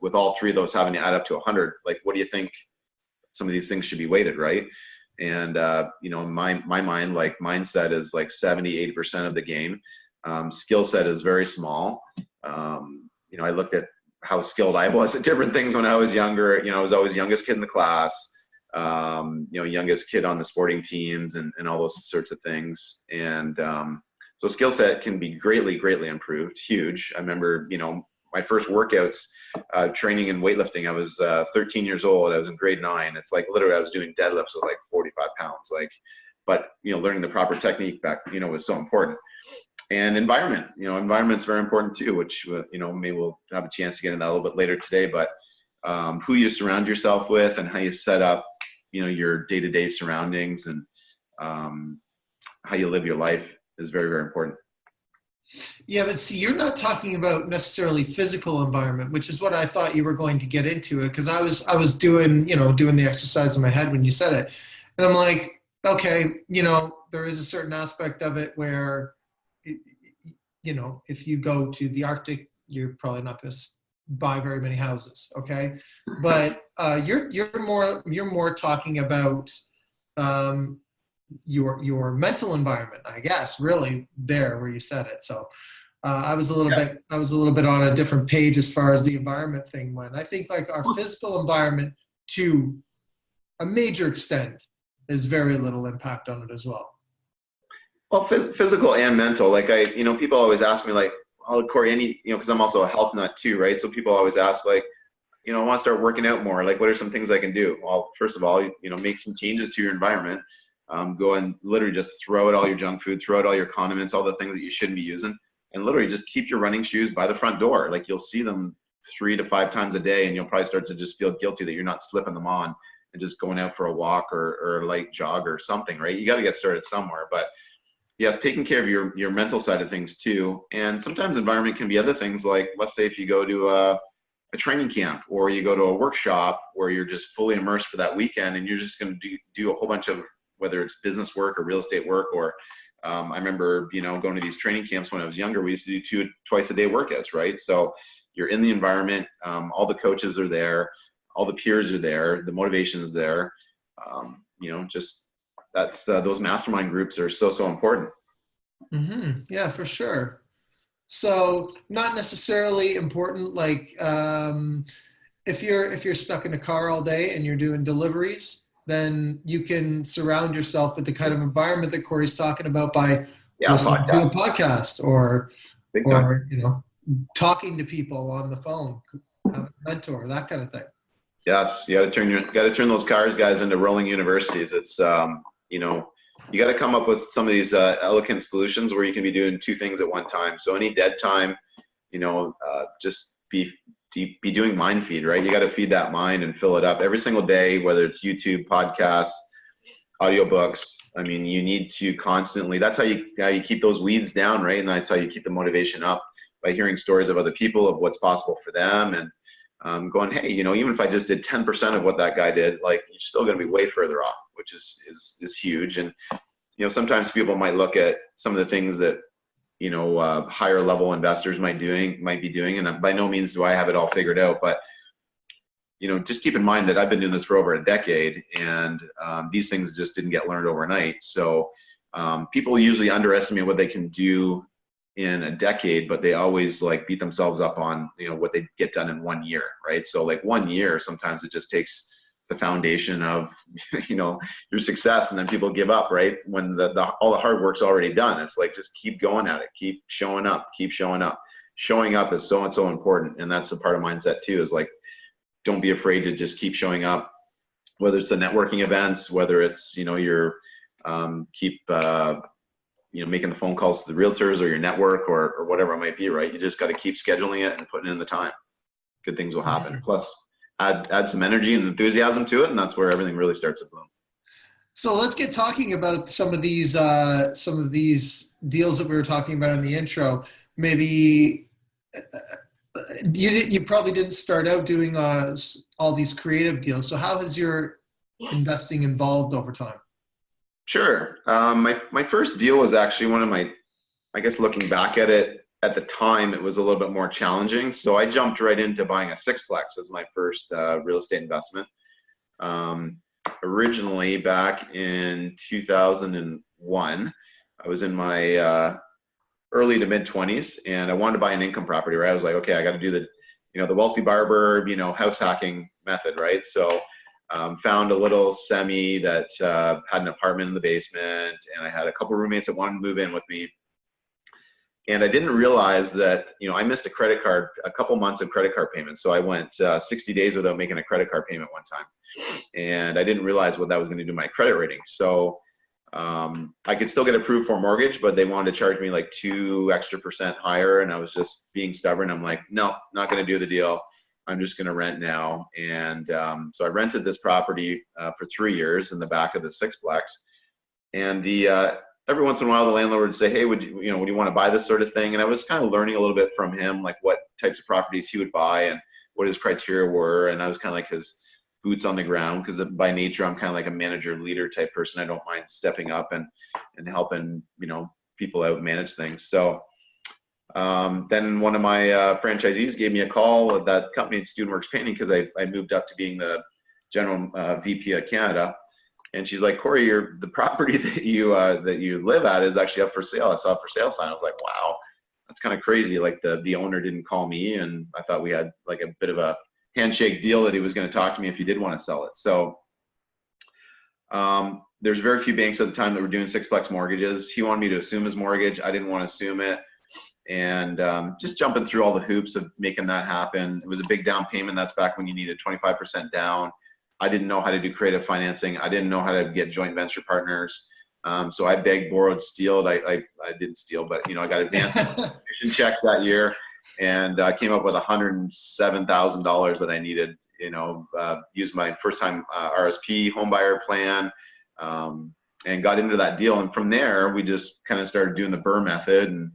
Speaker 3: With all 3 of those having to add up to 100, like, what do you think some of these things should be weighted, right? And you know, in my mind, like mindset is like 70-80% of the game. Skill set is very small. You know, I looked at how skilled I was at different things when I was younger. You know, I was always youngest kid in the class, you know, youngest kid on the sporting teams and all those sorts of things. And so skill set can be greatly improved, huge. I remember, you know, my first workouts, training in weightlifting, I was 13 years old. I was in grade 9. It's like literally I was doing deadlifts with like 45 pounds. Like, but, you know, learning the proper technique back, you know, was so important. And environment, you know, environment's very important too, which, you know, maybe we'll have a chance to get into that a little bit later today, but who you surround yourself with and how you set up, you know, your day-to-day surroundings and how you live your life is very important.
Speaker 2: Yeah, but see, you're not talking about necessarily physical environment, which is what I thought you were going to get into it. Because I was doing, you know, doing the exercise in my head when you said it. And I'm like, okay, you know, there is a certain aspect of it where, you know, if you go to the Arctic, you're probably not going to buy very many houses. Okay. But you're more talking about your mental environment, I guess, really there where you said it. So I was a little bit on a different page as far as the environment thing went. I think like our physical environment to a major extent is very little impact on it as well.
Speaker 3: Well, physical and mental, like you know, people always ask me like, oh, Kory, you know, cause I'm also a health nut too, right? So people always ask like, you know, I want to start working out more. Like, what are some things I can do? Well, first of all, you know, make some changes to your environment. Go and literally just throw out all your junk food, throw out all your condiments, all the things that you shouldn't be using, and literally just keep your running shoes by the front door. Like you'll see them 3 to 5 times a day, and you'll probably start to just feel guilty that you're not slipping them on and just going out for a walk or a light jog or something, right? You got to get started somewhere. But yes, taking care of your mental side of things too. And sometimes environment can be other things, like let's say if you go to a training camp or you go to a workshop where you're just fully immersed for that weekend and you're just going to do a whole bunch of, whether it's business work or real estate work, or I remember, you know, going to these training camps when I was younger. We used to do twice a day workouts, right? So you're in the environment, all the coaches are there, all the peers are there, the motivation is there. You know, just that's those mastermind groups are so important.
Speaker 2: Mm-hmm. Yeah, for sure. So not necessarily important, like if you're stuck in a car all day and you're doing deliveries, then you can surround yourself with the kind of environment that Kory's talking about by listening to a podcast or you know, talking to people on the phone, have a mentor, that kind of thing.
Speaker 3: Yes, you got to turn those cars guys into rolling universities. It's you know, you got to come up with some of these elegant solutions where you can be doing 2 things at one time. So any dead time, you know, just be doing mind feed, right? You got to feed that mind and fill it up every single day, whether it's YouTube, podcasts, audiobooks. I mean, you need to constantly, that's how you keep those weeds down, right? And that's how you keep the motivation up, by hearing stories of other people, of what's possible for them, and going, hey, you know, even if I just did 10% of what that guy did, like, you're still going to be way further off, which is huge. And, you know, sometimes people might look at some of the things that, you know, higher level investors might be doing. And by no means do I have it all figured out, but, you know, just keep in mind that I've been doing this for over a decade, and these things just didn't get learned overnight. So people usually underestimate what they can do in a decade, but they always like beat themselves up on, you know, what they get done in 1 year, right? So like 1 year, sometimes it just takes the foundation of, you know, your success, and then people give up, right? When all the hard work's already done. It's like, just keep going at it, keep showing up. Showing up is so important, and that's a part of mindset too, is like, don't be afraid to just keep showing up, whether it's the networking events, whether it's, you know, your keep you know, making the phone calls to the realtors or your network or whatever it might be, right? You just got to keep scheduling it and putting in the time. Good things will happen. Plus add some energy and enthusiasm to it, and that's where everything really starts to bloom.
Speaker 2: So let's get talking about some of these deals that we were talking about in the intro. Maybe you probably didn't start out doing all these creative deals. So how has your investing evolved over time?
Speaker 3: Sure. My first deal was actually one of my, I guess looking back at it, at the time, it was a little bit more challenging. So I jumped right into buying a 6-plex as my first real estate investment. originally back in 2001. I was in my early to mid 20s, and I wanted to buy an income property, right? I was like, okay, I got to do the, the wealthy barber, house hacking method, right? So found a little semi that had an apartment in the basement, and I had a couple roommates that wanted to move in with me. And I didn't realize that, I missed a couple months of credit card payments. So I went 60 days without making a credit card payment one time. And I didn't realize what that was going to do to my credit rating. So I could still get approved for a mortgage, but they wanted to charge me like 2% extra higher. And I was just being stubborn. I'm like, no, not going to do the deal. I'm just going to rent now. And so I rented this property for 3 years in the back of the sixplex. And every once in a while, the landlord would say, hey, would you want to buy this sort of thing? And I was kind of learning a little bit from him, like what types of properties he would buy and what his criteria were. And I was kind of like his boots on the ground, because by nature, I'm kind of like a manager leader type person. I don't mind stepping up and helping, people out manage things. So then one of my franchisees gave me a call at that company, Studentworks Painting, because I moved up to being the general VP of Canada. And she's like, Kory, the property that you live at is actually up for sale. I saw a for sale sign. I was like, wow, that's kind of crazy. Like the owner didn't call me, and I thought we had like a bit of a handshake deal that he was going to talk to me if he did want to sell it. So there's very few banks at the time that were doing sixplex mortgages. He wanted me to assume his mortgage. I didn't want to assume it. And just jumping through all the hoops of making that happen. It was a big down payment. That's back when you needed 25% down. I didn't know how to do creative financing. I didn't know how to get joint venture partners. So I begged, borrowed, stealed. I didn't steal, but I got advanced tuition checks that year, and I came up with $107,000 that I needed. Used my first time RSP homebuyer plan, and got into that deal. And from there, we just kind of started doing the BRRRR method and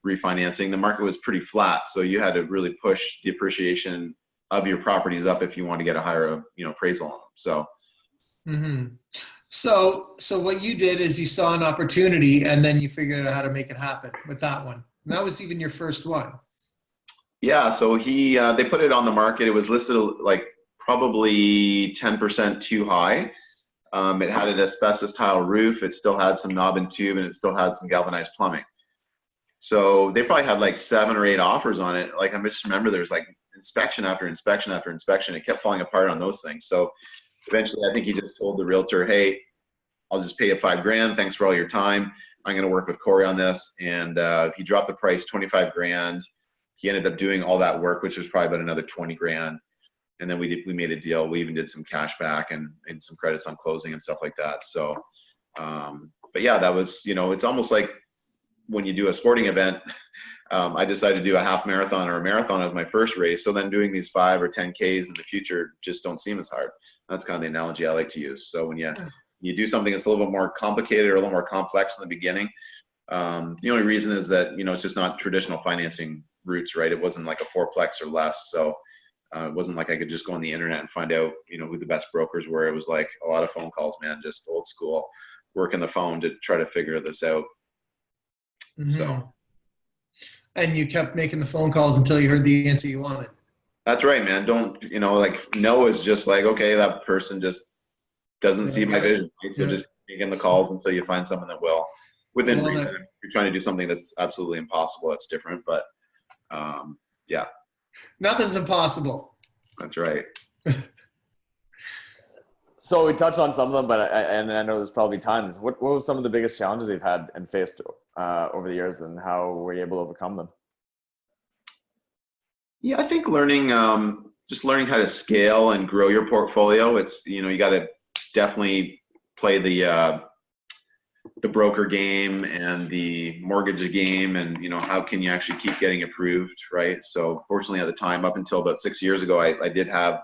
Speaker 3: refinancing. The market was pretty flat, so you had to really push the appreciation of your properties up if you want to get a higher, appraisal on them. So,
Speaker 2: so what you did is you saw an opportunity, and then you figured out how to make it happen with that one. And that was even your first one.
Speaker 3: Yeah. So they put it on the market. It was listed like probably 10% too high. It had an asbestos tile roof. It still had some knob and tube, and it still had some galvanized plumbing. So they probably had like 7 or 8 offers on it. Like I just remember there was like inspection after inspection after inspection. It kept falling apart on those things. So eventually I think he just told the realtor, hey, I'll just pay you $5,000. Thanks for all your time. I'm going to work with Kory on this. And he dropped the price $25,000. He ended up doing all that work, which was probably about another $20,000. And then we made a deal. We even did some cash back and some credits on closing and stuff like that. So, but yeah, that was, it's almost like when you do a sporting event. I decided to do a half marathon or a marathon as my first race. So then doing these 5 or 10Ks in the future just don't seem as hard. That's kind of the analogy I like to use. So when you do something that's a little bit more complicated or a little more complex in the beginning, the only reason is that, it's just not traditional financing routes, right? It wasn't like a fourplex or less. So it wasn't like I could just go on the internet and find out, who the best brokers were. It was like a lot of phone calls, man, just old school, working the phone to try to figure this out. So.
Speaker 2: And you kept making the phone calls until you heard the answer you wanted.
Speaker 3: That's right, man. Don't, like no is just like, okay, that person just doesn't see my vision. Right? So just making the calls until you find someone that will, within reason. If you're trying to do something that's absolutely impossible, that's different. But yeah.
Speaker 2: Nothing's impossible.
Speaker 3: That's right.
Speaker 1: So we touched on some of them, but I know there's probably tons. What were some of the biggest challenges you've had and faced over the years, and how were you able to overcome them?
Speaker 3: Yeah, I think just learning how to scale and grow your portfolio. It's, you got to definitely play the broker game and the mortgage game, and how can you actually keep getting approved, right? So fortunately at the time, up until about 6 years ago, I did have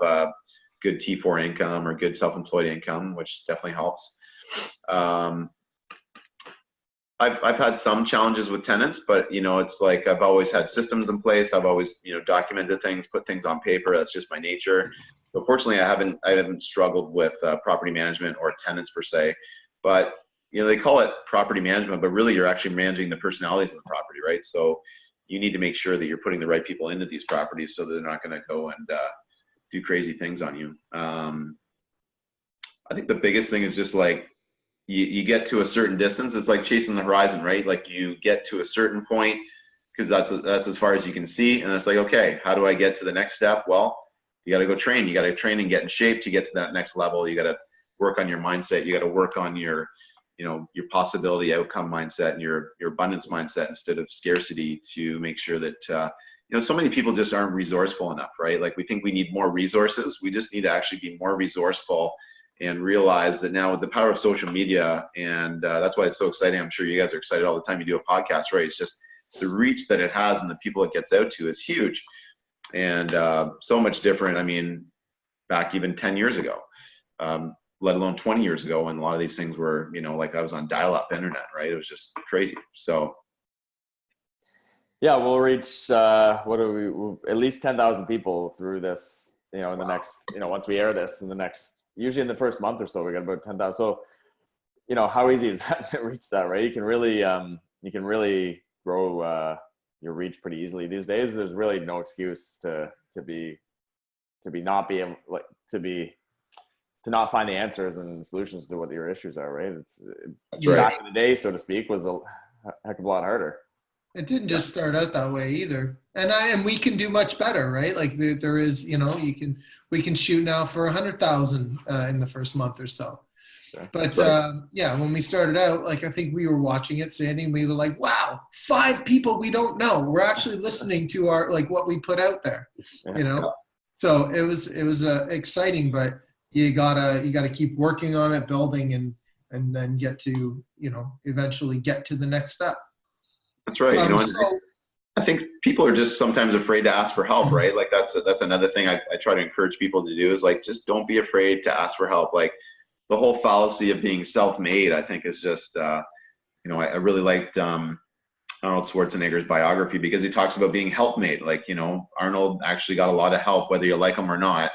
Speaker 3: good T4 income or good self-employed income, which definitely helps. I've had some challenges with tenants, but it's like I've always had systems in place. I've always documented things, put things on paper. That's just my nature. So fortunately, I haven't struggled with property management or tenants per se. But they call it property management, but really you're actually managing the personalities of the property, right? So you need to make sure that you're putting the right people into these properties so that they're not going to go and do crazy things on you. I think the biggest thing is just like you get to a certain distance. It's like chasing the horizon, right? Like you get to a certain point because that's as far as you can see, and it's like, okay, how do I get to the next step? Well, you got to go train. You got to train and get in shape to get to that next level. You got to work on your mindset. You got to work on your your possibility outcome mindset and your abundance mindset instead of scarcity, to make sure that so many people just aren't resourceful enough, right? Like we think we need more resources. We just need to actually be more resourceful and realize that now with the power of social media, and that's why it's so exciting. I'm sure you guys are excited all the time you do a podcast, right? It's just the reach that it has and the people it gets out to is huge, and so much different. I mean, back even 10 years ago, let alone 20 years ago, when a lot of these things were, like I was on dial-up internet, right? It was just crazy. So
Speaker 1: yeah, we'll reach at least 10,000 people through this, in the next, once we air this in the next, usually in the first month or so, we got about 10,000. So, how easy is that to reach that, right? You can really grow your reach pretty easily these days. There's really no excuse to not find the answers and solutions to what your issues are, right? It's back in the day, so to speak, was a heck of a lot harder.
Speaker 2: It didn't just start out that way either. And we can do much better, right? Like there is, we can shoot now for 100,000 in the first month or so. Sure. But when we started out, like I think we were watching it, Sandy, and we were like, wow, 5 people we don't know. We're actually listening to our, like what we put out there, So it was exciting, but you gotta keep working on it, building and then get to, eventually get to the next step.
Speaker 3: That's right. I think people are just sometimes afraid to ask for help, right? Like that's another thing I try to encourage people to do is like, just don't be afraid to ask for help. Like the whole fallacy of being self-made, I think is just, I really liked Arnold Schwarzenegger's biography because he talks about being help-made. Like, Arnold actually got a lot of help, whether you like him or not.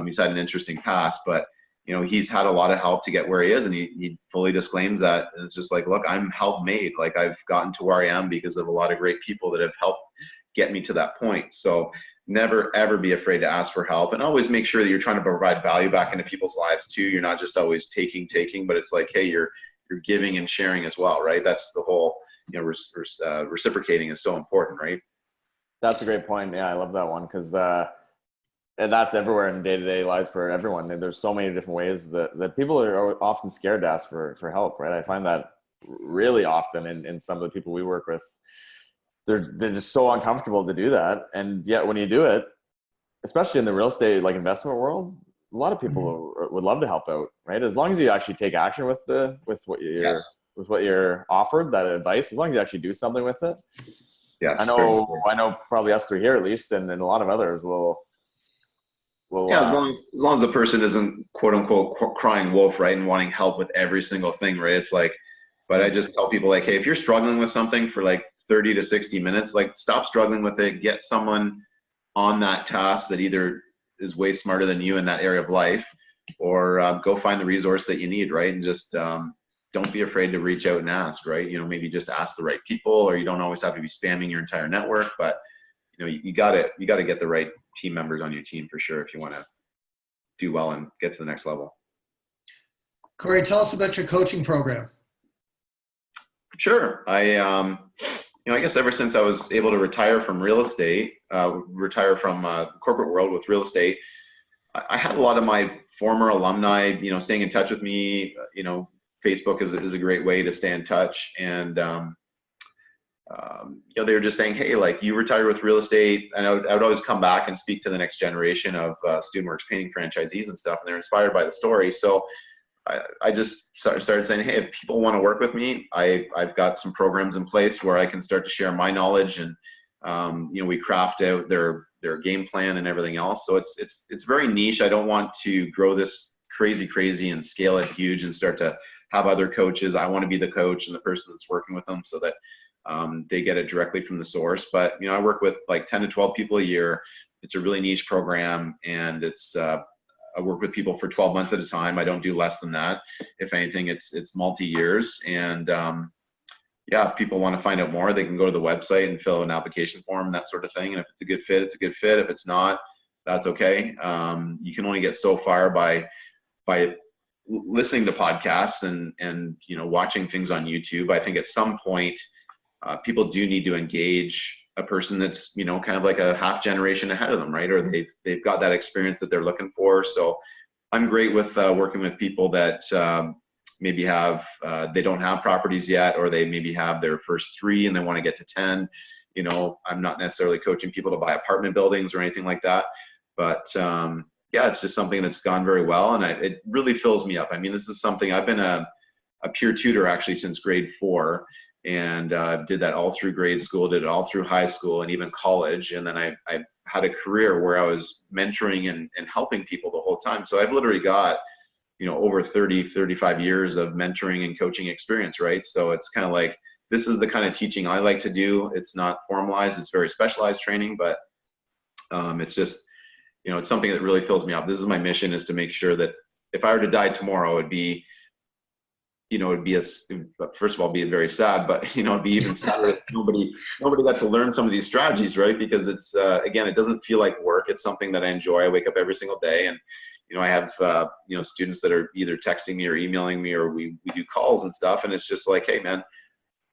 Speaker 3: He's had an interesting past, but he's had a lot of help to get where he is, and he fully disclaims that. And it's just like, look, I'm help-made. Like I've gotten to where I am because of a lot of great people that have helped get me to that point. So never ever be afraid to ask for help, and always make sure that you're trying to provide value back into people's lives too. You're not just always taking, but it's like, hey, you're giving and sharing as well, right? That's the whole, reciprocating is so important, right?
Speaker 1: That's a great point. Yeah, I love that one because and that's everywhere in day-to-day lives for everyone. There's so many different ways that people are often scared to ask for help, right? I find that really often in some of the people we work with. They're just so uncomfortable to do that. And yet when you do it, especially in the real estate, like investment world, a lot of people would love to help out, right? As long as you actually take action with what you're offered, that advice, as long as you actually do something with it.
Speaker 3: Yes.
Speaker 1: I know probably us 3 here at least, and a lot of others will.
Speaker 3: As long as the person isn't quote unquote crying wolf, right, and wanting help with every single thing, right? It's like, but I just tell people like, hey, if you're struggling with something for like 30 to 60 minutes, like stop struggling with it, get someone on that task that either is way smarter than you in that area of life, or go find the resource that you need, right? And just don't be afraid to reach out and ask, right? Maybe just ask the right people, or you don't always have to be spamming your entire network, but you gotta get the right team members on your team for sure if you want to do well and get to the next level.
Speaker 2: Kory, tell us about your coaching program.
Speaker 3: Sure. I guess ever since I was able to retire from real estate, retire from corporate world with real estate, I had a lot of my former alumni, staying in touch with me. Facebook is a great way to stay in touch, and they were just saying, hey, like you retired with real estate. And I would always come back and speak to the next generation of StudentWorks painting franchisees and stuff, and they're inspired by the story. So I just started saying, hey, if people want to work with me, I've got some programs in place where I can start to share my knowledge, and we craft out their game plan and everything else. So it's very niche. I don't want to grow this crazy and scale it huge and start to have other coaches. I want to be the coach and the person that's working with them so that they get it directly from the source. But I work with like 10 to 12 people a year. It's a really niche program, and it's I work with people for 12 months at a time. I don't do less than that. If anything, it's multi-years. And if people want to find out more, they can go to the website and fill an application form, that sort of thing. And if it's a good fit, it's a good fit. If it's not, that's okay. You can only get so far by listening to podcasts and watching things on YouTube. I think at some point people do need to engage a person that's kind of like a half generation ahead of them, right? Or they've got that experience that they're looking for. So I'm great with working with people that maybe they don't have properties yet, or they maybe have their first 3 and they want to get to 10. I'm not necessarily coaching people to buy apartment buildings or anything like that, but yeah, it's just something that's gone very well, and it really fills me up. I mean, this is something I've been a peer tutor actually since grade 4, and did that all through grade school, did it all through high school and even college, and then I had a career where I was mentoring and helping people the whole time. So I've literally got over 35 years of mentoring and coaching experience, right? So it's kind of like, this is the kind of teaching I like to do. It's not formalized, it's very specialized training, but it's just, it's something that really fills me up. This is my mission, is to make sure that if I were to die tomorrow, it'd be first of all, be very sad, but it'd be even sadder that nobody got to learn some of these strategies, right? Because it's again, it doesn't feel like work. It's something that I enjoy. I wake up every single day, and I have students that are either texting me or emailing me, or we do calls and stuff, and it's just like, hey man,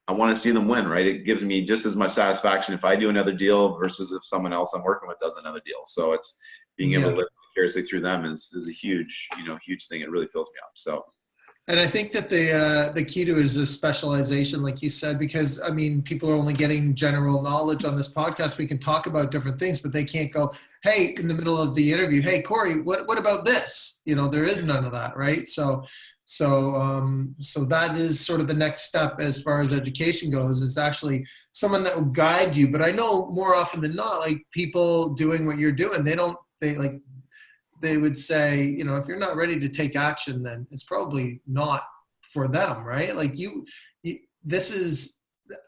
Speaker 3: I want to see them win, right? It gives me just as much satisfaction if I do another deal versus if someone else I'm working with does another deal. So it's being able to live vicariously through them is a huge, huge thing. It really fills me up. So.
Speaker 2: And I think that the key to it is a specialization, like you said, because I mean, people are only getting general knowledge on this podcast. We can talk about different things, but they can't go, hey, in the middle of the interview, hey, Kory, what about this? There is none of that, right? So that is sort of the next step as far as education goes, is actually someone that will guide you. But I know more often than not, like people doing what you're doing, they would say, if you're not ready to take action, then it's probably not for them, right? Like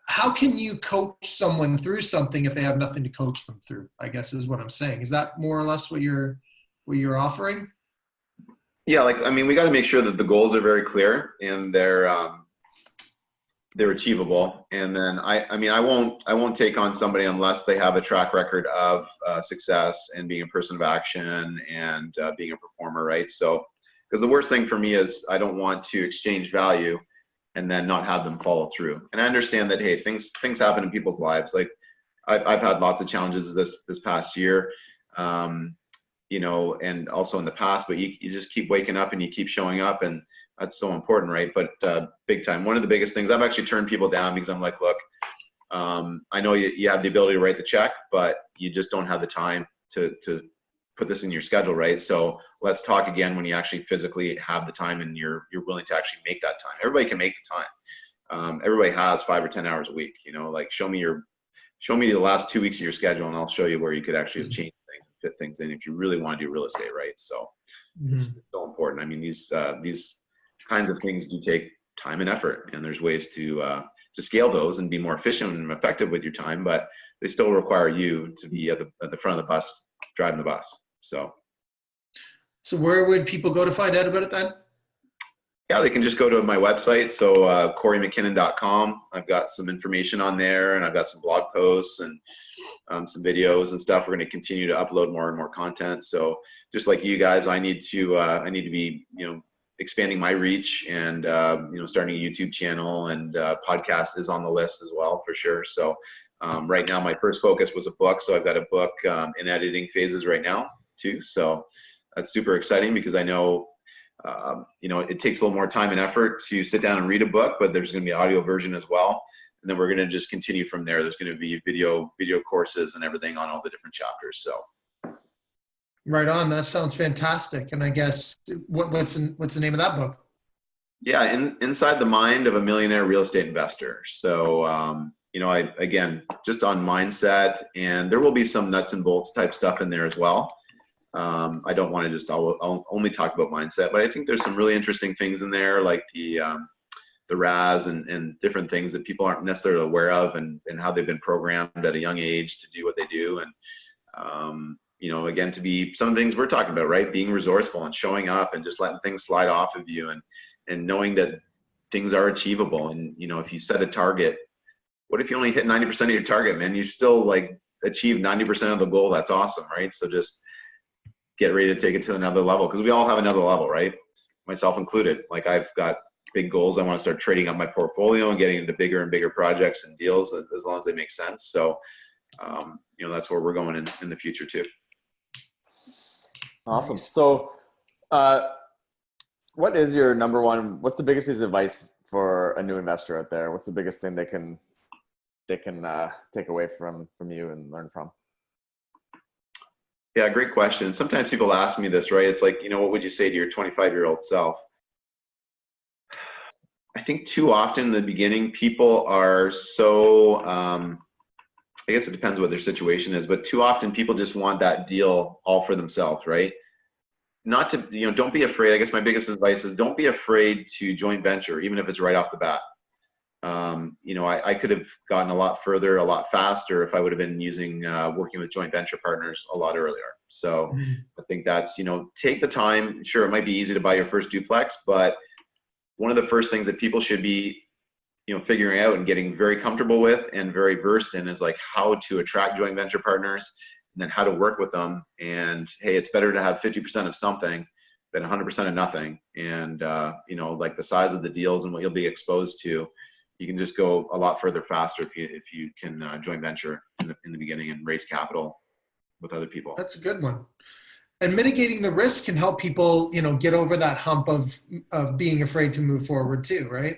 Speaker 2: how can you coach someone through something if they have nothing to coach them through, I guess is what I'm saying. Is that more or less what you're offering?
Speaker 3: Yeah, we got to make sure that the goals are very clear and they're achievable. And then I won't take on somebody unless they have a track record of success and being a person of action and being a performer, right? So, because the worst thing for me is I don't want to exchange value and then not have them follow through. And I understand that, hey, things happen in people's lives. Like I've had lots of challenges this past year. And also in the past, but you just keep waking up and you keep showing up, and that's so important, right? But big time. One of the biggest things, I've actually turned people down because I'm like, look, I know you have the ability to write the check, but you just don't have the time to put this in your schedule, right? So let's talk again when you actually physically have the time and you're willing to actually make that time. Everybody can make the time. Everybody has 5 or 10 hours a week. Like show me the last 2 weeks of your schedule, and I'll show you where you could actually change things and fit things in if you really want to do real estate, right? So it's so important. I mean, these kinds of things do take time and effort, and there's ways to scale those and be more efficient and effective with your time, but they still require you to be at the front of the bus, driving the bus.
Speaker 2: So where would people go to find out about it then?
Speaker 3: Yeah, they can just go to my website. So KoryMacKinnon.com. I've got some information on there, and I've got some blog posts and some videos and stuff. We're going to continue to upload more and more content. So just like you guys, I need to be, expanding my reach and, starting a YouTube channel, and podcast is on the list as well, for sure. So right now my first focus was a book. So I've got a book in editing phases right now too. So that's super exciting because I know, it takes a little more time and effort to sit down and read a book, but there's going to be an audio version as well. And then we're going to just continue from there. There's going to be video courses and everything on all the different chapters. So.
Speaker 2: Right on. That sounds fantastic. And I guess what's the name of that book?
Speaker 3: Yeah, Inside the Mind of a Millionaire Real Estate Investor. So, I again, just on mindset, and there will be some nuts and bolts type stuff in there as well. I don't want to I'll only talk about mindset, but I think there's some really interesting things in there, like the RAS and different things that people aren't necessarily aware of, and how they've been programmed at a young age to do what they do. And, again, to be some of the things we're talking about, right? Being resourceful and showing up and just letting things slide off of you, and knowing that things are achievable. And, if you set a target, what if you only hit 90% of your target, man? You still achieve 90% of the goal. That's awesome, right? So just get ready to take it to another level, because we all have another level, right? myself included. Like I've got big goals. I want to start trading up my portfolio and getting into bigger and bigger projects and deals as long as they make sense. So, that's where we're going in the future too.
Speaker 1: Awesome.
Speaker 2: Nice.
Speaker 1: So, what's the biggest piece of advice for a new investor out there? What's the biggest thing they can take away from you and learn from?
Speaker 3: Yeah, great question. Sometimes people ask me this, right? It's like, what would you say to your 25-year-old self? I think too often in the beginning, people are so, I guess it depends what their situation is, but too often people just want that deal all for themselves, right? Not to, don't be afraid. I guess my biggest advice is don't be afraid to joint venture, even if it's right off the bat. I could have gotten a lot further, a lot faster if I would have been working with joint venture partners a lot earlier. So I think that's, take the time. Sure, it might be easy to buy your first duplex, but one of the first things that people should be, figuring out and getting very comfortable with and very versed in is like how to attract joint venture partners and then how to work with them. And hey, it's better to have 50% of something than 100% of nothing. And, like the size of the deals and what you'll be exposed to, you can just go a lot further faster if you can joint venture in the beginning and raise capital with other people.
Speaker 2: That's a good one. And mitigating the risk can help people, get over that hump of being afraid to move forward too, right?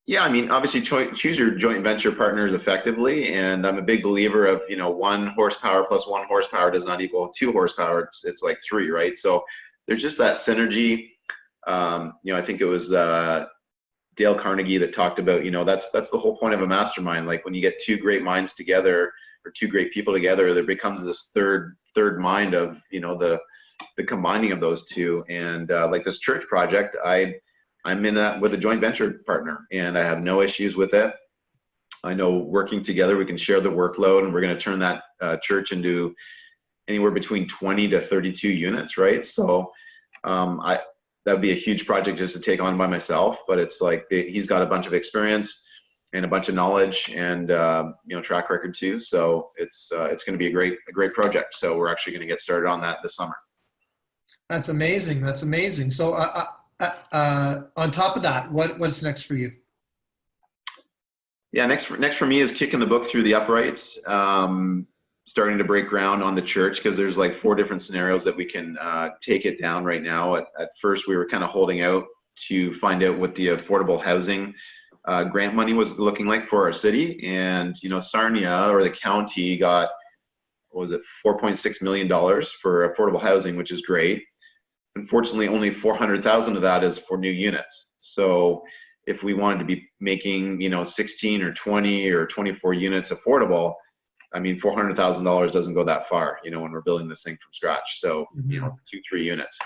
Speaker 3: Yeah, I mean, obviously choose your joint venture partners effectively. And I'm a big believer of, 1 horsepower plus 1 horsepower does not equal 2 horsepower. It's like 3, right? So there's just that synergy. I think it was Dale Carnegie that talked about, that's the whole point of a mastermind. Like when you get 2 great minds together or 2 great people together, there becomes this third mind of, the combining of those 2. And like this church project, I'm in that with a joint venture partner and I have no issues with it. I know working together, we can share the workload and we're going to turn that church into anywhere between 20 to 32 units, right? So that would be a huge project just to take on by myself, but it's like he's got a bunch of experience and a bunch of knowledge and track record too. So it's going to be a great project. So we're actually going to get started on that this summer.
Speaker 2: That's amazing. That's amazing. So on top of that, what's next for you?
Speaker 3: Yeah, next for me is kicking the book through the uprights, starting to break ground on the church because there's like 4 different scenarios that we can take it down right now. At first, we were kind of holding out to find out what the affordable housing grant money was looking like for our city. And, Sarnia or the county got, $4.6 million for affordable housing, which is great. Unfortunately, only 400,000 of that is for new units. So if we wanted to be making, 16 or 20 or 24 units affordable, I mean, $400,000 doesn't go that far, when we're building this thing from scratch. So, 2-3 units.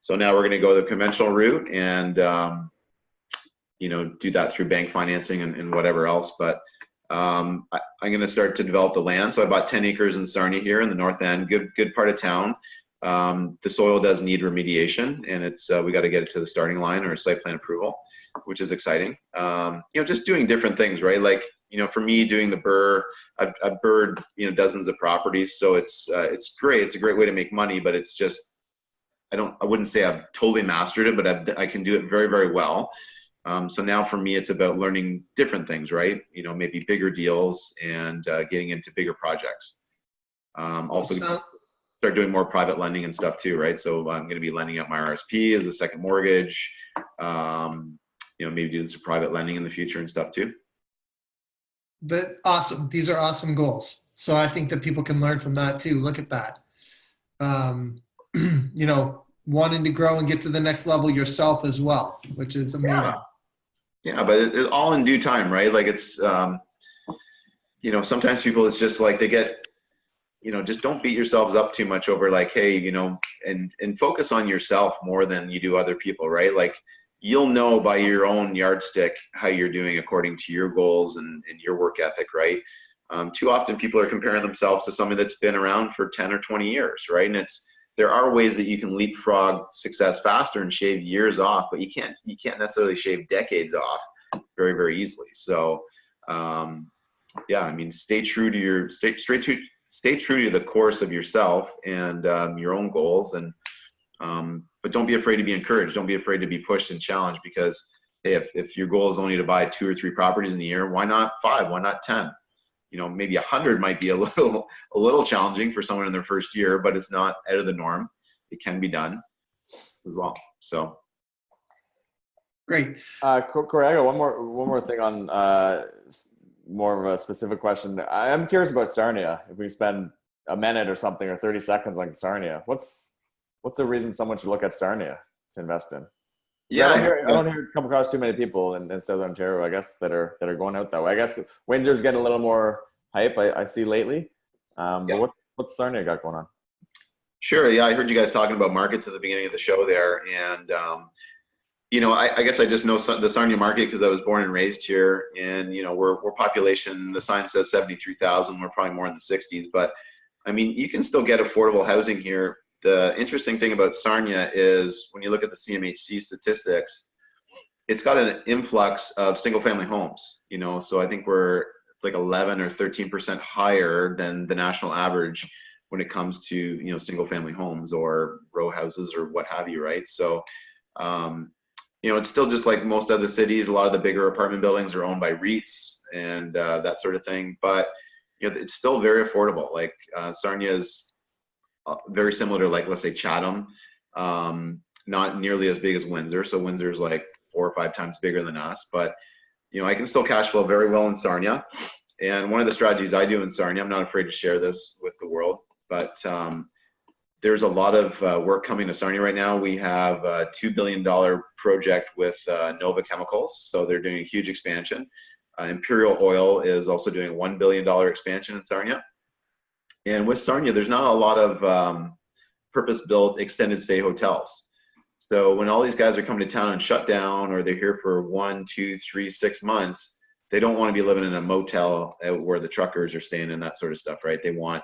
Speaker 3: So now we're going to go the conventional route and, do that through bank financing and whatever else. But I'm going to start to develop the land. So I bought 10 acres in Sarnia here in the north end, good part of town. The soil does need remediation and it's, we got to get it to the starting line or site plan approval, which is exciting. Just doing different things, right? Like, for me doing the burr, I've burred, dozens of properties. So it's great. It's a great way to make money, but it's just, I wouldn't say I've totally mastered it, but I can do it very, very well. So now for me, it's about learning different things, right? Maybe bigger deals and getting into bigger projects. Also start doing more private lending and stuff too, right? So I'm going to be lending out my RSP as a second mortgage, maybe doing some private lending in the future and stuff too.
Speaker 2: Awesome. These are awesome goals. So I think that people can learn from that too. Look at that. Wanting to grow and get to the next level yourself as well, which is amazing.
Speaker 3: Yeah, but it's all in due time, right? Like it's, sometimes people, it's just like they get, just don't beat yourselves up too much over like, hey, and focus on yourself more than you do other people, right? Like you'll know by your own yardstick how you're doing according to your goals and your work ethic, right? Too often people are comparing themselves to somebody that's been around for 10 or 20 years, right? And there are ways that you can leapfrog success faster and shave years off, but you can't necessarily shave decades off very, very easily. So, stay true to the course of yourself and your own goals, and but but don't be afraid to be encouraged. Don't be afraid to be pushed and challenged, because hey, if your goal is only to buy 2 or 3 properties in a year, why not 5? Why not 10? You know, maybe 100 might be a little challenging for someone in their first year, but it's not out of the norm. It can be done as well. So
Speaker 2: Great.
Speaker 1: Kory, I got one more thing on more of a specific question. I'm curious about Sarnia. If we spend a minute or something, or 30 seconds on Sarnia, what's the reason someone should look at Sarnia to invest in?
Speaker 3: yeah,
Speaker 1: I don't come across too many people in Southern Ontario, I guess, that are going out that way. I guess Windsor's getting a little more hype, I see lately. But what's Sarnia got going on?
Speaker 3: Sure. Yeah, I heard you guys talking about markets at the beginning of the show there, and you know, I guess I just know the Sarnia market because I was born and raised here, and you know, we're population. The sign says 73,000. We're probably more in the 60s, but I mean, you can still get affordable housing here. The interesting thing about Sarnia is when you look at the CMHC statistics, it's got an influx of single-family homes. You know, so I think it's like 11 or 13% higher than the national average when it comes to, you know, single-family homes or row houses or what have you, right? So, you know, it's still just like most other cities. A lot of the bigger apartment buildings are owned by REITs and that sort of thing. But you know, it's still very affordable. Like Sarnia is very similar to, like, let's say Chatham, not nearly as big as Windsor. So Windsor's like 4 or 5 times bigger than us. But you know, I can still cash flow very well in Sarnia. And one of the strategies I do in Sarnia, I'm not afraid to share this with the world, but there's a lot of work coming to Sarnia right now. We have a $2 billion project with Nova Chemicals. So they're doing a huge expansion. Imperial Oil is also doing a $1 billion expansion in Sarnia. And with Sarnia, there's not a lot of purpose-built extended stay hotels. So when all these guys are coming to town and shut down, or they're here for 1, 2, 3, 6 months, they don't want to be living in a motel where the truckers are staying and that sort of stuff, right? They want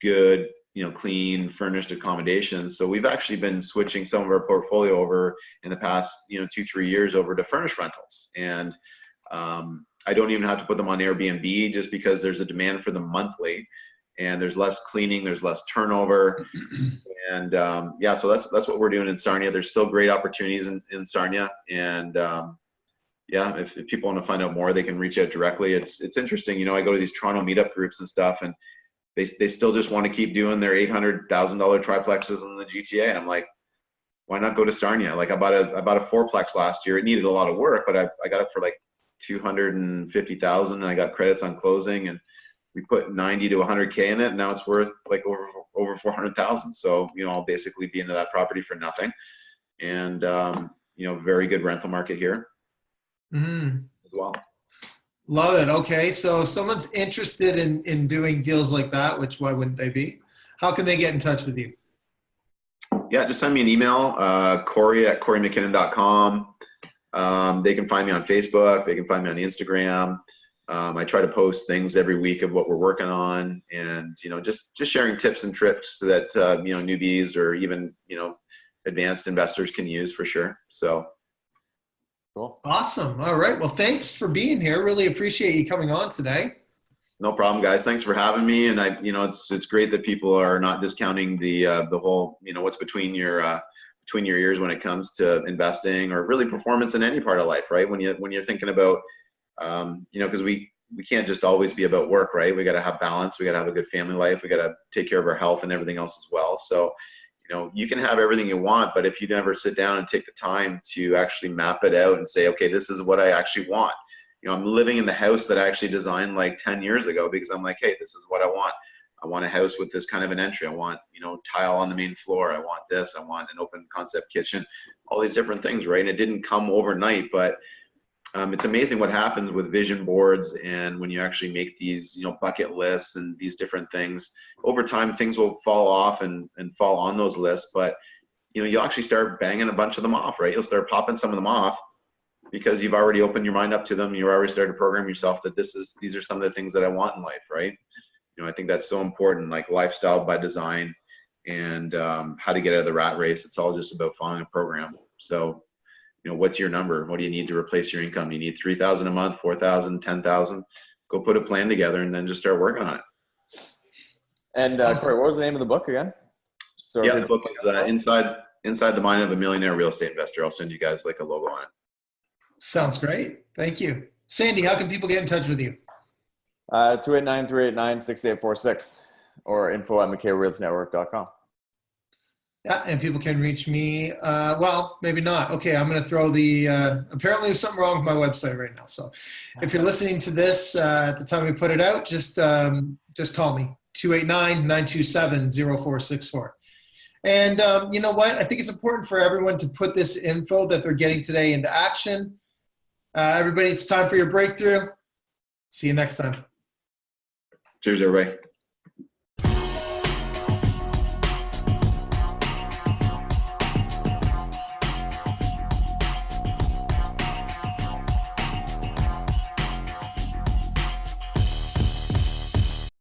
Speaker 3: good, you know, clean, furnished accommodations. So we've actually been switching some of our portfolio over in the past, you know, 2-3 years over to furnished rentals. And I don't even have to put them on Airbnb, just because there's a demand for them monthly, and there's less cleaning, there's less turnover. And yeah, so that's what we're doing in Sarnia. There's still great opportunities in Sarnia. And yeah, if people want to find out more, they can reach out directly. It's interesting. You know, I go to these Toronto meetup groups and stuff, and they still just want to keep doing their $800,000 triplexes in the GTA. And I'm like, why not go to Sarnia? Like I bought a 4-plex last year. It needed a lot of work, but I got it for like $250,000, and I got credits on closing, and we put 90 to 100K in it, and now it's worth like over 400,000. So, you know, I'll basically be into that property for nothing. And you know, very good rental market here as well.
Speaker 2: Love it. Okay, so if someone's interested in doing deals like that, which why wouldn't they be? How can they get in touch with you?
Speaker 3: Yeah, just send me an email, Kory@KoryMacKinnon.com. They can find me on Facebook. They can find me on Instagram. I try to post things every week of what we're working on, and you know, just sharing tips and tricks that you know, newbies or even, you know, advanced investors can use for sure. So
Speaker 1: cool.
Speaker 2: Awesome. All right. Well, thanks for being here. Really appreciate you coming on today.
Speaker 3: No problem, guys. Thanks for having me. And you know, it's great that people are not discounting the whole, you know, what's between your ears when it comes to investing or really performance in any part of life, right? When you're thinking about you know, because we can't just always be about work, right? We got to have balance. We got to have a good family life. We got to take care of our health and everything else as well. So, you know, you can have everything you want, but if you never sit down and take the time to actually map it out and say, okay, this is what I actually want. You know, I'm living in the house that I actually designed like 10 years ago because I'm like, hey, this is what I want. I want a house with this kind of an entry. I want, you know, tile on the main floor. I want this. I want an open concept kitchen, all these different things, right? And it didn't come overnight, but it's amazing what happens with vision boards, and when you actually make these, you know, bucket lists and these different things, over time things will fall off and fall on those lists. But you know, you'll actually start banging a bunch of them off, right? You'll start popping some of them off because you've already opened your mind up to them. You've already started to program yourself that these are some of the things that I want in life, right? You know, I think that's so important, like lifestyle by design and how to get out of the rat race. It's all just about following a program. So, you know, what's your number? What do you need to replace your income? You need 3,000 a month, 4,000, 10,000. Go put a plan together and then just start working on it.
Speaker 1: And Kory, what was the name of the book again?
Speaker 3: Yeah, the book is inside the mind of a millionaire real estate investor. I'll send you guys like a logo on it.
Speaker 2: Sounds great. Thank you. Sandy, how can people get in touch with you?
Speaker 1: 289-389-6846 or info@mckayrealtynetwork.com.
Speaker 2: Yeah, and people can reach me. Well, maybe not. Okay, I'm going to throw the, apparently there's something wrong with my website right now. So if you're listening to this at the time we put it out, just call me, 289-927-0464. And you know what? I think it's important for everyone to put this info that they're getting today into action. Everybody, it's time for your breakthrough. See you next time.
Speaker 3: Cheers, everybody.